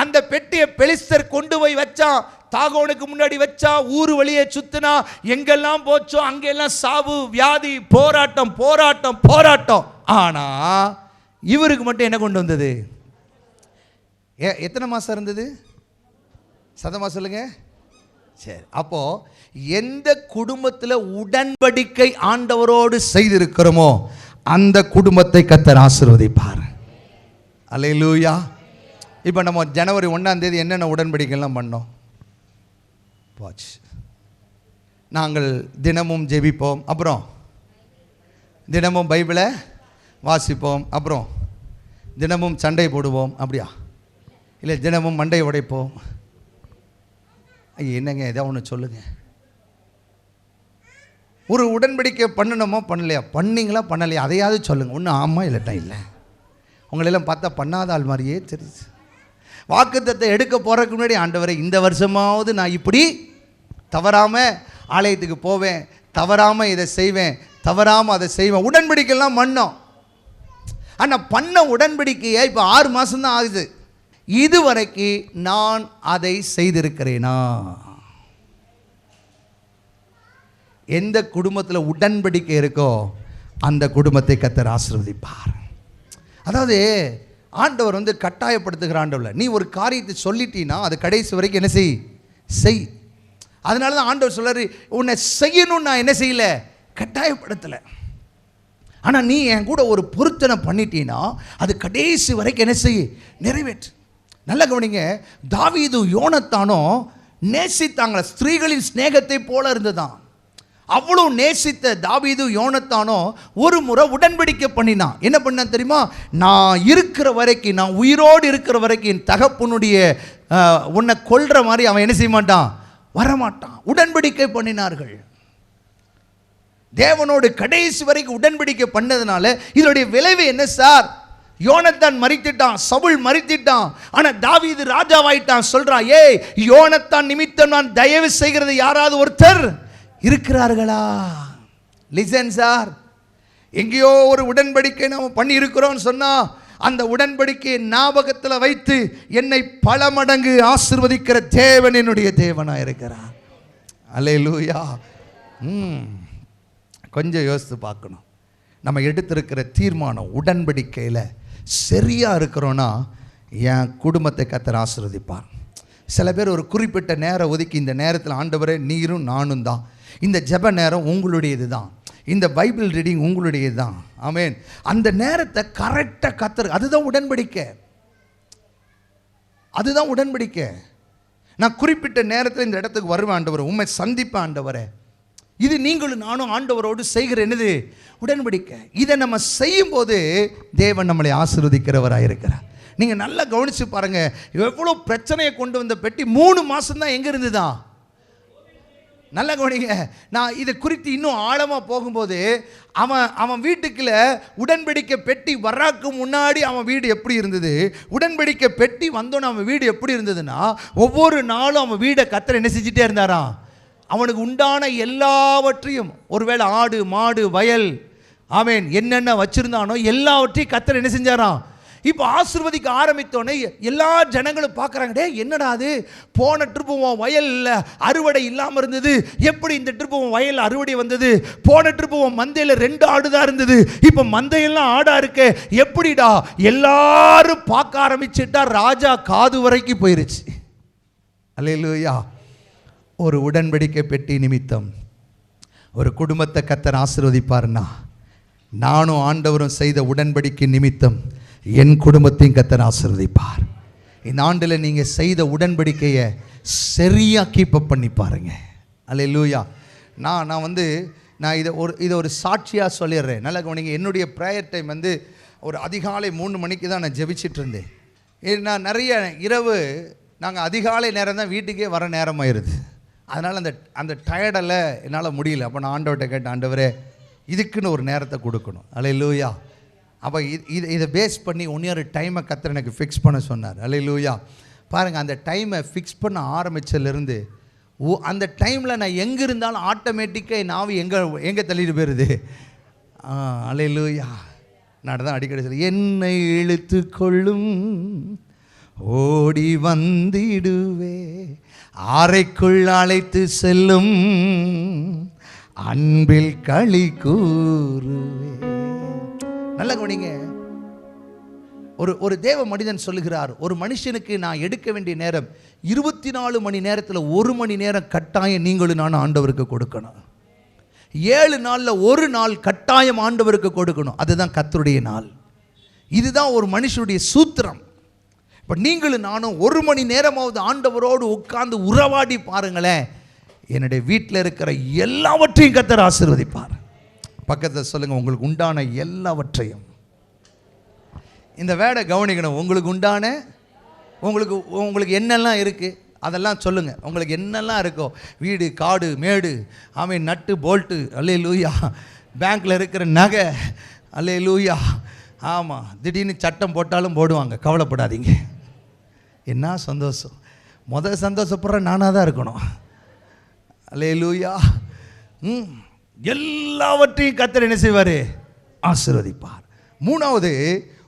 [SPEAKER 2] அந்த பெட்டியை பெலிஸ்தர் கொண்டு போய் வச்சா, தாகோனுக்கு முன்னாடி வச்சா, ஊரு வழியே சுத்தினா, எங்கெல்லாம் போச்சோ அங்கெல்லாம் சாவு, வியாதி, போராட்டம் போராட்டம் போராட்டம். ஆனா இவருக்கு மட்டும் என்ன கொண்டு வந்தது? எத்தனை மாசம் இருந்தது? சதமா சொல்லுங்க. சரி, அப்போ எந்த குடும்பத்தில் உடன்படிக்கை ஆண்டவரோடு செய்திருக்கிறோமோ அந்த குடும்பத்தை கர்த்தர் ஆசீர்வதிப்பார். அல்லேலூயா. இப்போ நம்ம ஜனவரி 1ஆம் தேதி என்னென்ன உடன்படிக்கைலாம் பண்ணோம்? வாட்ச். நாங்கள் தினமும் ஜெபிப்போம், அப்புறம் தினமும் பைபிளை வாசிப்போம், அப்புறம் தினமும் சண்டை போடுவோம். அப்படியா? இல்லை தினமும் மண்டை உடைப்போம். என்னங்க ஏதாவது ஒன்று சொல்லுங்கள். ஒரு உடன்படிக்கை பண்ணணுமோ பண்ணலையா? பண்ணிங்களா பண்ணலையா? அதையாவது சொல்லுங்கள். ஒன்று ஆமாம் இல்லட்டா இல்லை. உங்களெல்லாம் பார்த்தா பண்ணாத ஆள் மாதிரியே தெரியுது. வாக்குத்தத்தை எடுக்க போகிறதுக்கு முன்னாடி, ஆண்டவரை இந்த வருஷமாவது நான் இப்படி தவறாமல் ஆலயத்துக்கு போவேன், தவறாமல் இதை செய்வேன், தவறாமல் அதை செய்வேன். உடன்படிக்கைலாம் பண்ணோம். ஆனால் பண்ண உடன்படிக்கையை இப்போ 6 மாதம்தான் ஆகுது. இதுவரைக்கும் நான் அதை செய்திருக்கிறேனா? எந்த குடும்பத்தில் உடன்படிக்கை இருக்கோ அந்த குடும்பத்தை கர்த்தர் ஆசீர்வதிப்பார். அதாவது ஆண்டவர் கட்டாயப்படுத்துகிற ஆண்டவர். நீ ஒரு காரியத்தை சொல்லிட்டீன்னா அது கடைசி வரைக்கும் என்ன செய். அதனால தான் ஆண்டவர் சொல்றாரு, உன்னை செய்யணும்னு நான் என்ன செய்யல, கட்டாயப்படுத்தலை. ஆனால் நீ என் கூட ஒரு பொருத்தனை பண்ணிட்டீன்னா அது கடைசி வரைக்கும் என்ன செய், நிறைவேற்று. நல்ல கவனிங்க, தாவீதும் யோனத்தானும் நேசித்தாங்கள, ஸ்திரீகளின் ஸ்நேகத்தை போல இருந்ததான். அவ்வளோ நேசித்த தாவீது யோனத்தானோ ஒரு முறை உடன்படிக்கை பண்ணினான். என்ன பண்ண தெரியுமா? நான் இருக்கிற வரைக்கும், நான் உயிரோடு இருக்கிற வரைக்கும் என் தகப்பனுடைய உன்னை கொல்ற மாதிரி அவன் என்ன செய்ய மாட்டான், வரமாட்டான். உடன்படிக்கை பண்ணினார்கள். தேவனோடு கடைசி வரைக்கும் உடன்படிக்கை பண்ணதுனால இதனுடைய விளைவு என்ன சார்? யோனத்தான் மரித்திட்டான், சவுல் மரித்திட்டான், ஆனா தாவீது ராஜாவாயிட்டான். சொல்றான், ஏய் யோனத்தான் நிமித்தம் நான் தயவு செய்கிறது யாராவது ஒருத்தர் இருக்கிறார்களா? லிசன் சார், எங்கேயோ ஒரு உடன்படிக்கை நாம் பண்ணி இருக்கிறோம்னு சொன்னா அந்த உடன்படிக்கையை ஞாபகத்தில் வைத்து என்னை பல மடங்கு ஆசீர்வதிக்கிற தேவன் என்னுடைய தேவனாக இருக்கிறார். அல்லேலூயா. கொஞ்சம் யோசித்து பார்க்கணும். நம்ம எடுத்திருக்கிற தீர்மானம் உடன்படிக்கையில் சரியாக இருக்கிறோன்னா என் குடும்பத்தை கர்த்தர் ஆசீர்வதிப்பார். சில பேர் ஒரு குறிப்பிட்ட நேரம் ஒதுக்கி, இந்த நேரத்தில் ஆண்டவரே நீரும் நானும் தான், இந்த ஜெப நேரம் உங்களுடையது தான், இந்த பைபிள் ரீடிங் உங்களுடையது தான், ஆமென், அந்த நேரத்தை கரெக்டாக கர்த்தர், அதுதான் உடன்படிக்கை. அதுதான் உடன்படிக்கை. நான் குறிப்பிட்ட நேரத்தில் இந்த இடத்துக்கு வருவேன் ஆண்டவரே, உண்மை சந்திப்பேன் ஆண்டவரே. இது நீங்களும் நானும் ஆண்டவரோடு செய்கிற என்னது, உடன்படிக்கை. இதை நம்ம செய்யும் போது தேவன் நம்மளை ஆசீர்வதிக்கிறவராக இருக்கிறார். நீங்கள் நல்லா கவனித்து பாருங்கள், எவ்வளோ பிரச்சனையை கொண்டு வந்த பெட்டி 3 மாதம் தான் எங்கே இருந்துதான். நல்லா கவனிங்க. நான் இதை குறித்து இன்னும் ஆழமாக போகும்போது அவன் வீட்டுக்குள்ள உடன்படிக்கை பெட்டி வர்றதுக்கு முன்னாடி அவன் வீடு எப்படி இருந்தது, உடன்படிக்கை பெட்டி வந்தோன்னு அவன் வீடு எப்படி இருந்ததுன்னா, ஒவ்வொரு நாளும் அவன் வீடை கர்த்தர் என்ன செஞ்சுட்டே இருந்தாராம். அவனுக்கு உண்டான எல்லாவற்றையும், ஒருவேளை ஆடு மாடு வயல், ஆமென், என்னென்ன வச்சிருந்தானோ எல்லாவற்றையும் கர்த்தர் என்ன செஞ்சாராம். இப்போ ஆசீர்வதிக்க ஆரம்பித்தோன்னே எல்லா ஜனங்களும் பார்க்குறாங்க, டே என்னடா அது, போன ட்ரிப்பு உன் வயலில் அறுவடை இல்லாமல் இருந்தது, எப்படி இந்த ட்ரிப்பு உன் வயலில் அறுவடை வந்தது, போன ட்ரிப்பு உன் மந்தையில் 2 ஆடு தான் இருந்தது, இப்போ மந்தையெல்லாம் ஆடா இருக்கு, எப்படிடா, எல்லாரும் பார்க்க ஆரம்பிச்சுட்டா ராஜா காது வரைக்கும் போயிருச்சு. அல்லேலூயா. ஒரு உடன்படிக்கை பெட்டி நிமித்தம் ஒரு குடும்பத்தை கர்த்தர் ஆசீர்வதிப்பார்னா, நானும் ஆண்டவரும் செய்த உடன்படிக்கை நிமித்தம் என் குடும்பத்தையும் கர்த்தர் ஆசீர்வதிப்பார். இந்த ஆண்டில் நீங்கள் செய்த உடன்படிக்கையை சரியாக கீப்பப் பண்ணி பாருங்க. அல்லேலூயா. நான் இதை ஒரு சாட்சியாக சொல்லிடுறேன். நல்லா கவனிங்க. என்னுடைய ப்ரேயர் டைம் ஒரு அதிகாலை 3 மணிக்கு தான் நான் ஜெபிச்சிட்டு இருந்தேன். நான் நிறைய இரவு நாங்கள் அதிகாலை நேரம் தான் வீட்டுக்கே வர நேரமாயிருது. அதனால் அந்த டயர்டில் என்னால் முடியல. அப்போ நான் ஆண்டவர்கிட்ட கேட்டேன், ஆண்டவரே இதுக்குன்னு ஒரு நேரத்தை கொடுக்கணும். அல்லேலூயா. அப்போ இதை பேஸ் பண்ணி ஒரு டைமை கர்த்தர் எனக்கு ஃபிக்ஸ் பண்ண சொன்னார். அல்லேலூயா. பாருங்கள், அந்த டைமை ஃபிக்ஸ் பண்ண ஆரம்பித்ததுலேருந்து அந்த டைமில் நான் எங்கே இருந்தாலும் ஆட்டோமேட்டிக்காக என் ஆவி எங்கே தள்ளிட்டு போயிடுது. அல்லேலூயா. நான் தான் அடிக்கடி சொல்லி, என்னை இழுத்து கொள்ளும் ஓடி வந்திடுவே, அறைக்குள் அழைத்து செல்லும் அன்பில் களி கூறுவே. நல்ல கவனிங்க. ஒரு தேவ மனிதன் சொல்லுகிறார், ஒரு மனுஷனுக்கு நான் எடுக்க வேண்டிய நேரம் 24 மணி நேரத்தில் 1 மணி நேரம் கட்டாயம் நீங்களும் நானும் ஆண்டவருக்கு கொடுக்கணும். 7 நாளில் 1 நாள் கட்டாயம் ஆண்டவருக்கு கொடுக்கணும். அதுதான் கர்த்தருடைய நாள். இதுதான் ஒரு மனுஷனுடைய சூத்திரம். இப்போ நீங்களும் நானும் 1 மணி நேரமாவது ஆண்டவரோடு உட்கார்ந்து உறவாடி பாருங்களேன், என்னுடைய வீட்டில் இருக்கிற எல்லாவற்றையும் கர்த்தர் ஆசீர்வதிப்பார். பக்கத்தில் சொல்லுங்கள், உங்களுக்கு உண்டான எல்லாவற்றையும். இந்த வேடை கவனிக்கணும். உங்களுக்கு உண்டான உங்களுக்கு என்னெல்லாம் இருக்குது அதெல்லாம் சொல்லுங்கள். உங்களுக்கு என்னெல்லாம் இருக்கோ, வீடு காடு மேடு, நட்டு போல்ட்டு, அல்லேலூயா, பேங்க்கில் இருக்கிற நகை, அல்லேலூயா. ஆமாம், திடீர்னு சட்டம் போட்டாலும் போடுவாங்க, கவலைப்படாதீங்க. என்ன சந்தோஷம். முதல் சந்தோஷப்படுற நானாக தான் இருக்கணும். அல்லேலூயா. எல்லாவற்றையும் கர்த்தர் என்ன செய்வார்? ஆசீர்வதிப்பார். மூணாவது,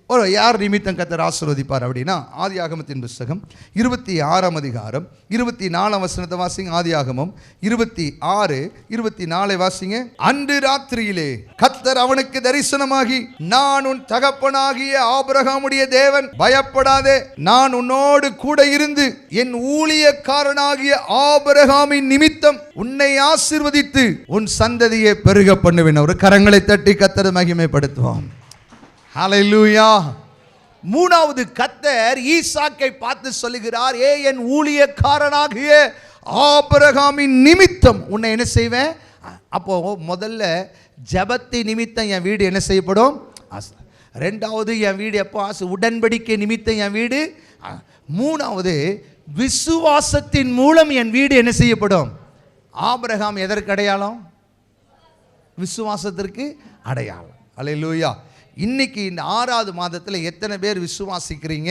[SPEAKER 2] ஒரு யார் நிமித்தம் கர்த்தர் ஆசீர்வதிப்பார் அப்படின்னா, ஆதியாகமத்தின் புத்தகம் 26ஆம் அதிகாரம் 24ஆம் வசனத்தை வாசிங்க. ஆதியாகமம் 26, 24 வாசிங்க. அன்று ராத்திரியிலே கர்த்தர் அவனுக்கு தரிசனமாகி, நான் உன் தகப்பனாகிய ஆபிரகாமுடைய தேவன், பயப்படாதே, நான் உன்னோடு கூட இருந்து என் ஊழியக்காரனாகிய ஆபிரகாமின் நிமித்தம் உன்னை ஆசீர்வதித்து உன் சந்ததியை பெருக பண்ணுவேன். ஒரு கரங்களை தட்டி கர்த்தரை மகிமைப்படுத்துவோம். ஹல்லேலூயா. மூணாவது, கர்த்தர் ஈசாக்கை பார்த்து சொல்லுகிறார், என் ஊழியக்காரனாகிய ஆபிரகாமின் நிமித்தம் உன்னை என்ன செய்வேன். அப்போ முதல்ல ஜெபத்தை நிமித்தம் என் வீடு என்ன செய்யப்படும். ரெண்டாவது, என் வீடு எப்போ உடன்படிக்கை நிமித்தம் என் வீடு. மூணாவது, விசுவாசத்தின் மூலம் என் வீடு என்ன செய்யப்படும். ஆபிரகாம் எதற்கு அடையாளம்? விசுவாசத்திற்கு அடையாளம். அல்லேலூயா. இன்னைக்கு இந்த 6வது மாதத்தில் எத்தனை பேர் விசுவாசிக்கிறீங்க?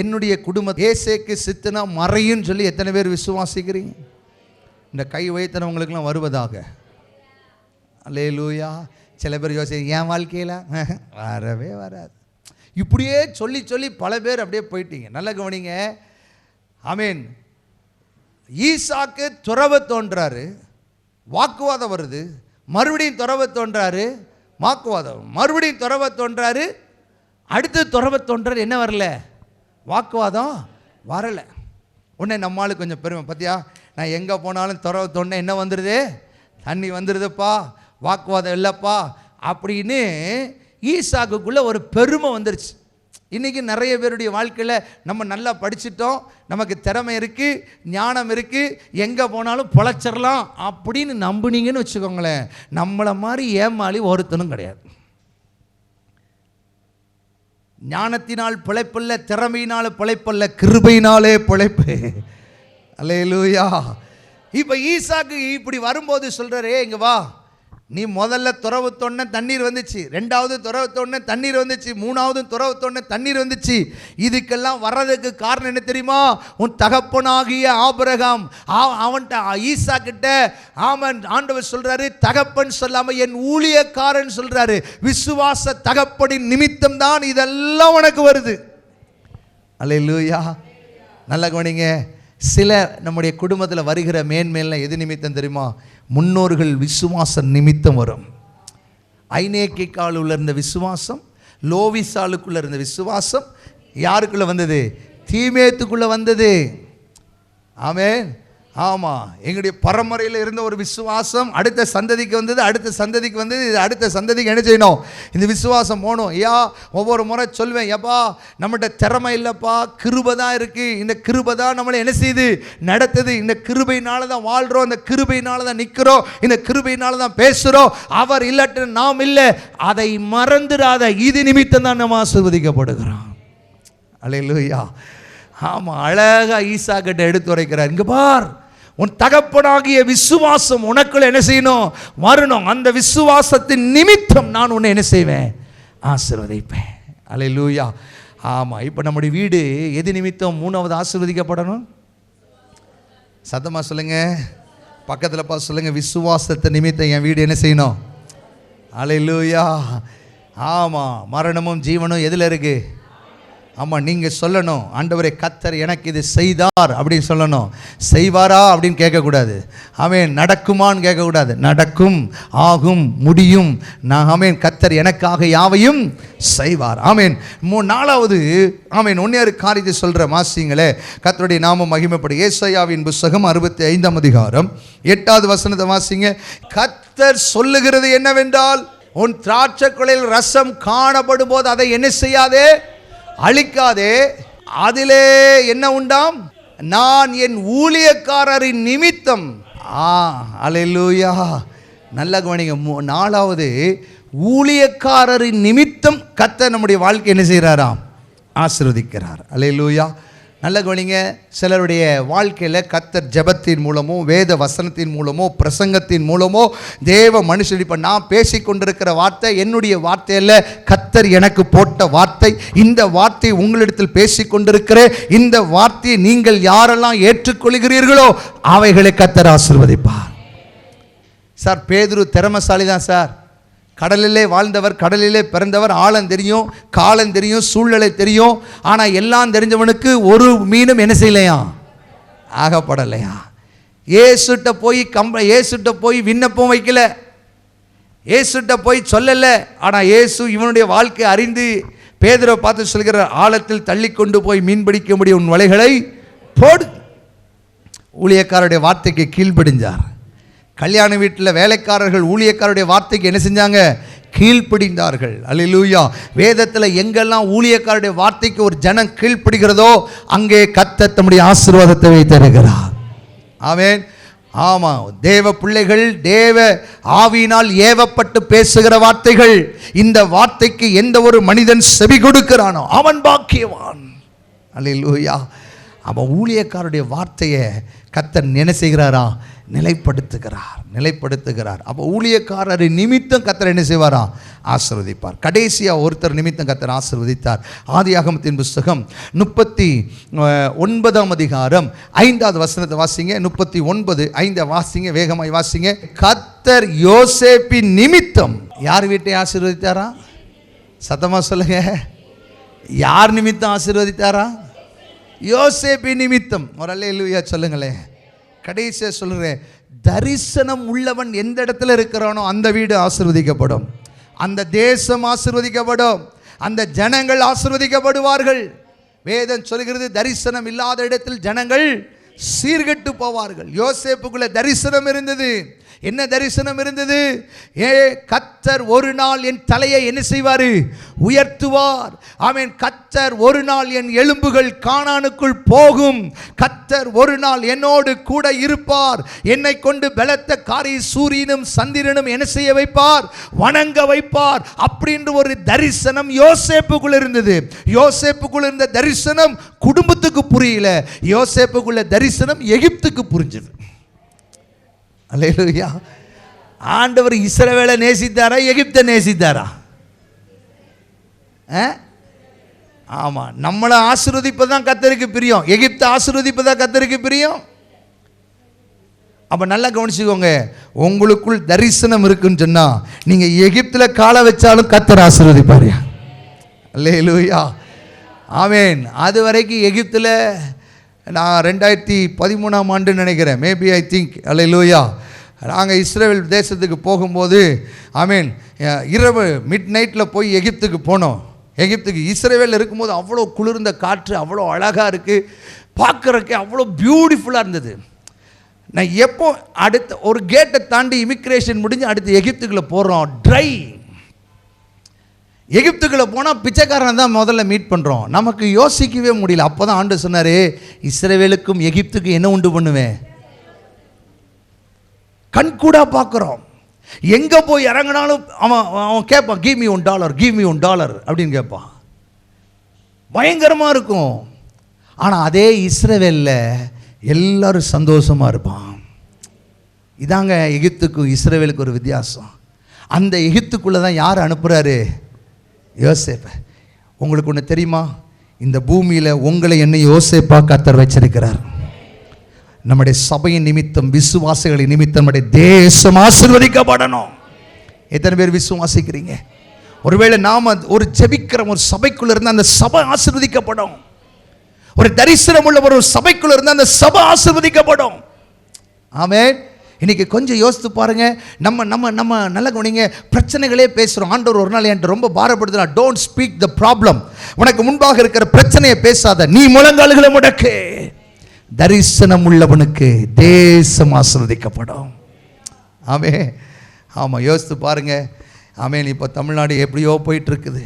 [SPEAKER 2] என்னுடைய குடும்ப ஏசேக்கு சித்தனா மறையும் சொல்லி எத்தனை பேர் விசுவாசிக்கிறீங்க? இந்த கை வைத்தனவங்களுக்கெல்லாம் வருவதாக. அல்லேலூயா. சில பேர் யோசிச்சு, என் வாழ்க்கையில் வரவே வராது. இப்படியே சொல்லி சொல்லி பல பேர் அப்படியே போயிட்டீங்க. நல்ல கவனிங்க. ஆமீன். ஈசாக்கு துறவ தோன்றாரு, வாக்குவாதம் வருது. மறுபடியும் துறவ தோன்றாரு, வாக்குவாதம். மறுபடியும் துறவ தோன்றாரு, அடுத்து துறவ தோன்றாரு. என்ன வரல? வாக்குவாதம் வரலை. உடனே நம்மளுக்கு கொஞ்சம் பெருமை, பார்த்தியா, நான் எங்கே போனாலும் துறவ தோண்ட என்ன வந்துடுது? தண்ணி வந்துடுதுப்பா, வாக்குவாதம் இல்லைப்பா அப்படின்னு ஈசாக்குக்குள்ளே ஒரு பெருமை வந்துருச்சு. இன்றைக்கி நிறைய பேருடைய வாழ்க்கையில் நம்ம நல்லா படிச்சிட்டோம், நமக்கு திறமை இருக்குது, ஞானம் இருக்குது, எங்கே போனாலும் பொழைச்சிடலாம் அப்படின்னு நம்புனீங்கன்னு வச்சுக்கோங்களேன், நம்மளை மாதிரி ஏமாளி ஒருத்தனும் கிடையாது. ஞானத்தினால் பிழைப்பில்லை, திறமையினால் பிழைப்பில்லை, கிருபையினாலே பிழைப்பு. அல்லேலூயா. இப்போ ஈசாக்கு இப்படி வரும்போது சொல்கிறாரே, இங்கே வா, நீ முதல்ல துறவு தோண்ட தண்ணீர் வந்துச்சு, ரெண்டாவது துறவு தோண்ட தண்ணீர் வந்துச்சு, மூணாவது துறவு தோண்ட தண்ணீர் வந்துச்சு. இதுக்கெல்லாம் வர்றதுக்கு காரணம் என்ன தெரியுமா? உன் தகப்பனாகிய ஆபிரகாம். அவன்கிட்ட ஈசா கிட்ட ஆண்டவர் சொல்றாரு, தகப்பன் சொல்லாம என் ஊழியக்காரன் சொல்றாரு. விசுவாச தகப்பனின் நிமித்தம் தான் இதெல்லாம் உனக்கு வருது. அல்லேலூயா. நல்ல கவனிங்க. சில நம்முடைய குடும்பத்தில் வருகிற மேன்மேலாம் எது நிமித்தம் தெரியுமா? முன்னோர்கள் விசுவாச நிமித்தம் வரும். ஐநேக்கிக்காலுள்ள இருந்த விசுவாசம், லோவிசாலுக்குள்ள இருந்த விசுவாசம் யாருக்குள்ள வந்தது? தீமேத்துக்குள்ள வந்தது. ஆமென். ஆமாம், எங்களுடைய பரம்பரையில் இருந்த ஒரு விசுவாசம் அடுத்த சந்ததிக்கு வந்தது, அடுத்த சந்ததிக்கு வந்தது, இது அடுத்த சந்ததிக்கு என்ன செய்யணும்? இந்த விசுவாசம் போகணும். ஐயா, ஒவ்வொரு முறை சொல்வேன், எப்பா நம்மகிட்ட திறமை இல்லைப்பா, கிருபை தான் இருக்குது. இந்த கிருபை தான் நம்மளை என்ன செய்யுது? நடத்துது. இந்த கிருபையினால தான் வாழ்கிறோம், இந்த கிருபையினால தான் நிற்கிறோம், இந்த கிருபையினால தான் பேசுகிறோம். அவர் இல்லாட்டு நாம் இல்லை. அதை மறந்துடாத. இது நிமித்தம் தான் நம்ம ஆசீர்வதிக்கப்படுகிறோம். அல்லேலூயா. ஆமாம், அழகாக ஈசா கிட்ட எடுத்துரைக்கிறார். இங்கே பார், உன் தகப்பனாகிய விசுவாசம் உனக்குள்ள என்ன செய்யணும்? வரணும். அந்த விசுவாசத்தின் நிமித்தம் நான் உன்னை என்ன செய்வேன்? ஆசீர்வதிப்பேன். அல்லேலூயா. ஆமாம், இப்போ நம்முடைய வீடு எது நிமித்தம் மூணாவது ஆசீர்வதிக்கப்படணும்? சத்தமாக சொல்லுங்க, பக்கத்தில் பார்த்து சொல்லுங்க, விசுவாசத்தை நிமித்தம் என் வீடு என்ன செய்யணும்? அல்லேலூயா. ஆமாம், மரணமும் ஜீவனும் எதில் இருக்கு? ஆமாம், நீங்கள் சொல்லணும், ஆண்டவரே கர்த்தர் எனக்கு இது செய்தார் அப்படின்னு சொல்லணும். செய்வாரா அப்படின்னு கேட்கக்கூடாது. ஆமென். நடக்குமான்னு கேட்கக்கூடாது. நடக்கும், ஆகும், முடியும். ஆமென். கர்த்தர் எனக்காக யாவையும் செய்வார். ஆமென். நாலாவது ஆமென், ஒன்னேறு காரியத்தை சொல்கிற வாசிங்களே, கர்த்தருடைய நாமம் மகிமைப்படும். ஏசாயாவின் புத்தகம் 65ஆம் அதிகாரம் 8வது வசனத்தை வாசிங்க. கர்த்தர் சொல்லுகிறது என்னவென்றால், உன் திராட்சை கொலையில் ரசம் காணப்படும் போது அதை என்ன செய்யாதே? அழிக்காதே. அதிலே என்ன உண்டாம்? நான் என் ஊழியக்காரரின் நிமித்தம். அல்லேலூயா. நல்ல கவனிங்க. நாலாவது, ஊழியக்காரரின் நிமித்தம் கர்த்தர் நம்முடைய வாழ்க்கை என்ன செய்கிறாராம்? ஆசீர்வதிக்கிறார். அல்லேலூயா. நல்ல கவனிங்க. சிலருடைய வாழ்க்கையில் கர்த்தர் ஜெபத்தின் மூலமோ, வேத வசனத்தின் மூலமோ, பிரசங்கத்தின் மூலமோ, தேவ மனுஷன், இப்போ நான் பேசி கொண்டிருக்கிற வார்த்தை என்னுடைய வார்த்தையில் கர்த்தர் எனக்கு போட்ட வார்த்தை. இந்த வார்த்தை உங்களிடத்தில் பேசி கொண்டிருக்கிற இந்த வார்த்தையை நீங்கள் யாரெல்லாம் ஏற்றுக்கொள்கிறீர்களோ அவைகளை கர்த்தர் ஆசீர்வதிப்பார். சார், பேதுரு திறமசாலி தான் சார். கடலிலே வாழ்ந்தவர், கடலிலே பிறந்தவர். ஆழம் தெரியும், காலம் தெரியும், சூழ்நிலை தெரியும். ஆனால் எல்லாம் தெரிஞ்சவனுக்கு ஒரு மீனும் என்ன செய்யலையா? ஆகப்படலையா? ஏசுட்ட போய் விண்ணப்பம் வைக்கல, ஏசுட்ட போய் சொல்லலை. ஆனால் ஏசு இவனுடைய வாழ்க்கை அறிந்து பேதுரை பார்த்து சொல்கிறார், ஆழத்தில் தள்ளி கொண்டு போய் மீன் பிடிக்க முடியும், உன் வலைகளை போடு. ஊழியக்காரருடைய வார்த்தைக்கு கீழ்ப்படிஞ்சார். கல்யாண வீட்டில் வேலைக்காரர்கள் ஊழியக்காரருடைய வார்த்தைக்கு என்ன செஞ்சாங்க? கீழ்ப்படிந்தார்கள். அல்லேலூயா. வேதத்தில் எங்கெல்லாம் ஊழியக்காரருடைய வார்த்தைக்கு ஒரு ஜனம் கீழ்ப்படுகிறதோ அங்கே கர்த்தர் தம்முடைய ஆசீர்வாதத்தை வைத்திருக்கிறார். ஆமென். ஆமாம், தேவ பிள்ளைகள் தேவ ஆவியினால் ஏவப்பட்டு பேசுகிற வார்த்தைகள். இந்த வார்த்தைக்கு எந்த ஒரு மனிதன் செவி கொடுக்கிறானோ அவன் பாக்கியவான். அல்லேலூயா. அவன் ஊழியக்காரருடைய வார்த்தையை கர்த்தர் என்ன செய்கிறாரா? நிலைப்படுத்துகிறார். அப்போ ஊழியக்காரரின் நிமித்தம் கர்த்தர் என்ன செய்வாரா? ஆசீர்வதிப்பார். கடைசியாக ஒருத்தர் நிமித்தம் கர்த்தர் ஆசீர்வதித்தார். ஆதியாகமத்தின் புத்தகம் 39ஆம் அதிகாரம் 5வது வசனத்தை வாசிங்க. 39:5 வாசிங்க, வேகமாய் வாசிங்க. கர்த்தர் யோசேப்பின் நிமித்தம் யார் வீட்டை ஆசீர்வதித்தாரா? சத்தமா சொல்லுங்க, யார் நிமித்தம் ஆசீர்வதித்தாரா? யோசேப்பின் நிமித்தம். ஒரு அல்லேலூயா சொல்லுங்களேன். கடைசியாக சொல்லுறேன், தரிசனம் உள்ளவன் எந்த இடத்துல இருக்கிறானோ அந்த வீடு ஆசீர்வதிக்கப்படும், அந்த தேசம் ஆசீர்வதிக்கப்படும், அந்த ஜனங்கள் ஆசீர்வதிக்கப்படுவார்கள். வேதம் சொல்கிறது, தரிசனம் இல்லாத இடத்தில் ஜனங்கள் சீர்கெட்டு போவார்கள். யோசேப்புக்குள்ள தரிசனம் இருந்தது. என்ன தரிசனம் இருந்தது? கர்த்தர் ஒரு நாள் என் தலையை என்ன செய்வார்? உயர்த்துவார். ஆமென். கர்த்தர் ஒரு நாள் என் எலும்புகள் கானானுக்குள் போகும். கர்த்தர் ஒரு நாள் என்னோடு கூட இருப்பார். என்னை கொண்டு பலத்த காரி சூரியனும் சந்திரனும் என்ன செய்ய வைப்பார்? வணங்க வைப்பார். அப்படின்ற ஒரு தரிசனம் யோசேப்புக்குள்ள இருந்தது. யோசேப்புக்குள்ள இருந்த தரிசனம் குடும்பத்துக்கு புரியல. யோசேப்புக்குள்ள தரிசனம் எகிப்துக்கு புரிஞ்சது. அல்லேலூயா. ஆண்டவர் இஸ்ரவேலை நேசித்தாரா? எகிப்தை நேசித்தாரா? ஆமாம், நம்மளை ஆசீர்வதிப்பதான் கர்த்தருக்கு பிரியம். எகிப்தை ஆசீர்வதிப்பதான் கர்த்தருக்கு பிரியம். அப்போ நல்லா கவனிச்சுக்கோங்க, உங்களுக்குள் தரிசனம் இருக்குன்னு சொன்னால் நீங்கள் எகிப்தில் காலை வச்சாலும் கர்த்தர் ஆசீர்வதிப்பார். அல்லேலூயா. ஆமென். அது வரைக்கும் எகிப்தில் நான் 2013ஆம் ஆண்டு நினைக்கிறேன், மேபி ஐ திங்க். அல்லேலூயா. நாங்கள் இஸ்ரேல் தேசத்துக்கு போகும்போது ஆமீன் இரவு மிட் நைட்டில் போய் எகிப்துக்கு போனோம். எகிப்துக்கு இஸ்ரேலில் இருக்கும்போது அவ்வளோ குளிர்ந்த காற்று, அவ்வளோ அழகாக இருக்குது, பார்க்குறக்கே அவ்வளோ பியூட்டிஃபுல்லாக இருந்தது. நான் எப்போ அடுத்த ஒரு கேட்டை தாண்டி இமிக்ரேஷன் முடிஞ்சு அடுத்து எகிப்துக்குள்ளே போகிறோம், ட்ரை. எகிப்துக்குள்ளே போனால் பிச்சைக்காரனை தான் முதல்ல மீட் பண்ணுறோம். நமக்கு யோசிக்கவே முடியல. அப்போ தான் ஆண்டவர் சொன்னார், இஸ்ரவேலுக்கும் எகிப்துக்கு என்ன உண்டு பண்ணுவேன். கண்கூடாக பார்க்குறோம். எங்கே போய் இறங்கினாலும் அவன் கேட்பான், கிவ் மீ $1, கிவ் மீ $1 அப்படின்னு கேட்பான். பயங்கரமாக இருக்கும். ஆனால் அதே இஸ்ரவேலில் எல்லாரும் சந்தோஷமாக இருப்பான். இதாங்க எகிப்துக்கும் இஸ்ரவேலுக்கு ஒரு வித்தியாசம். அந்த எகிப்துக்குள்ளே தான் யார் அனுப்புகிறாரு? யோசேப்பு. உங்களுக்கு ஒன்று தெரியுமா? இந்த பூமியில் உங்களை என்ன யோசேப்பா கர்த்தர் வச்சிருக்கிறார். நம்முடைய சபையின் நிமித்தம், விசுவாசிகளின் நிமித்தம் நம்முடைய தேசம் ஆசீர்வதிக்கப்படணும். எத்தனை பேர் விசுவாசிக்கிறீங்க? ஒருவேளை நாம் ஒரு ஜெபிக்கிற ஒரு சபைக்குள்ள இருந்து அந்த சபை ஆசீர்வதிக்கப்படும். ஒரு தரிசனம் உள்ள ஒரு சபைக்குள்ள இருந்து அந்த சபை ஆசீர்வதிக்கப்படும். ஆமென். இன்னைக்கு கொஞ்சம் யோசித்து பாருங்க. நம்ம நல்ல கவனிங்க. பிரச்சனைகளே பேசுகிறோம். ஆண்டவர் ஒரு நாள் என்கிட்ட ரொம்ப பாரப்படுதுனா, டோன்ட் ஸ்பீக் த ப்ராப்ளம். உனக்கு முன்பாக இருக்கிற பிரச்சனையை பேசாத, நீ முழங்கால்களை முடக்கு. தரிசனம் உள்ளவனுக்கு தேசம் ஆசீர்வதிக்கப்படும். ஆமென். ஆமாம், யோசித்து பாருங்க. ஆமென். இப்போ தமிழ்நாடு எப்படியோ போயிட்டு இருக்குது.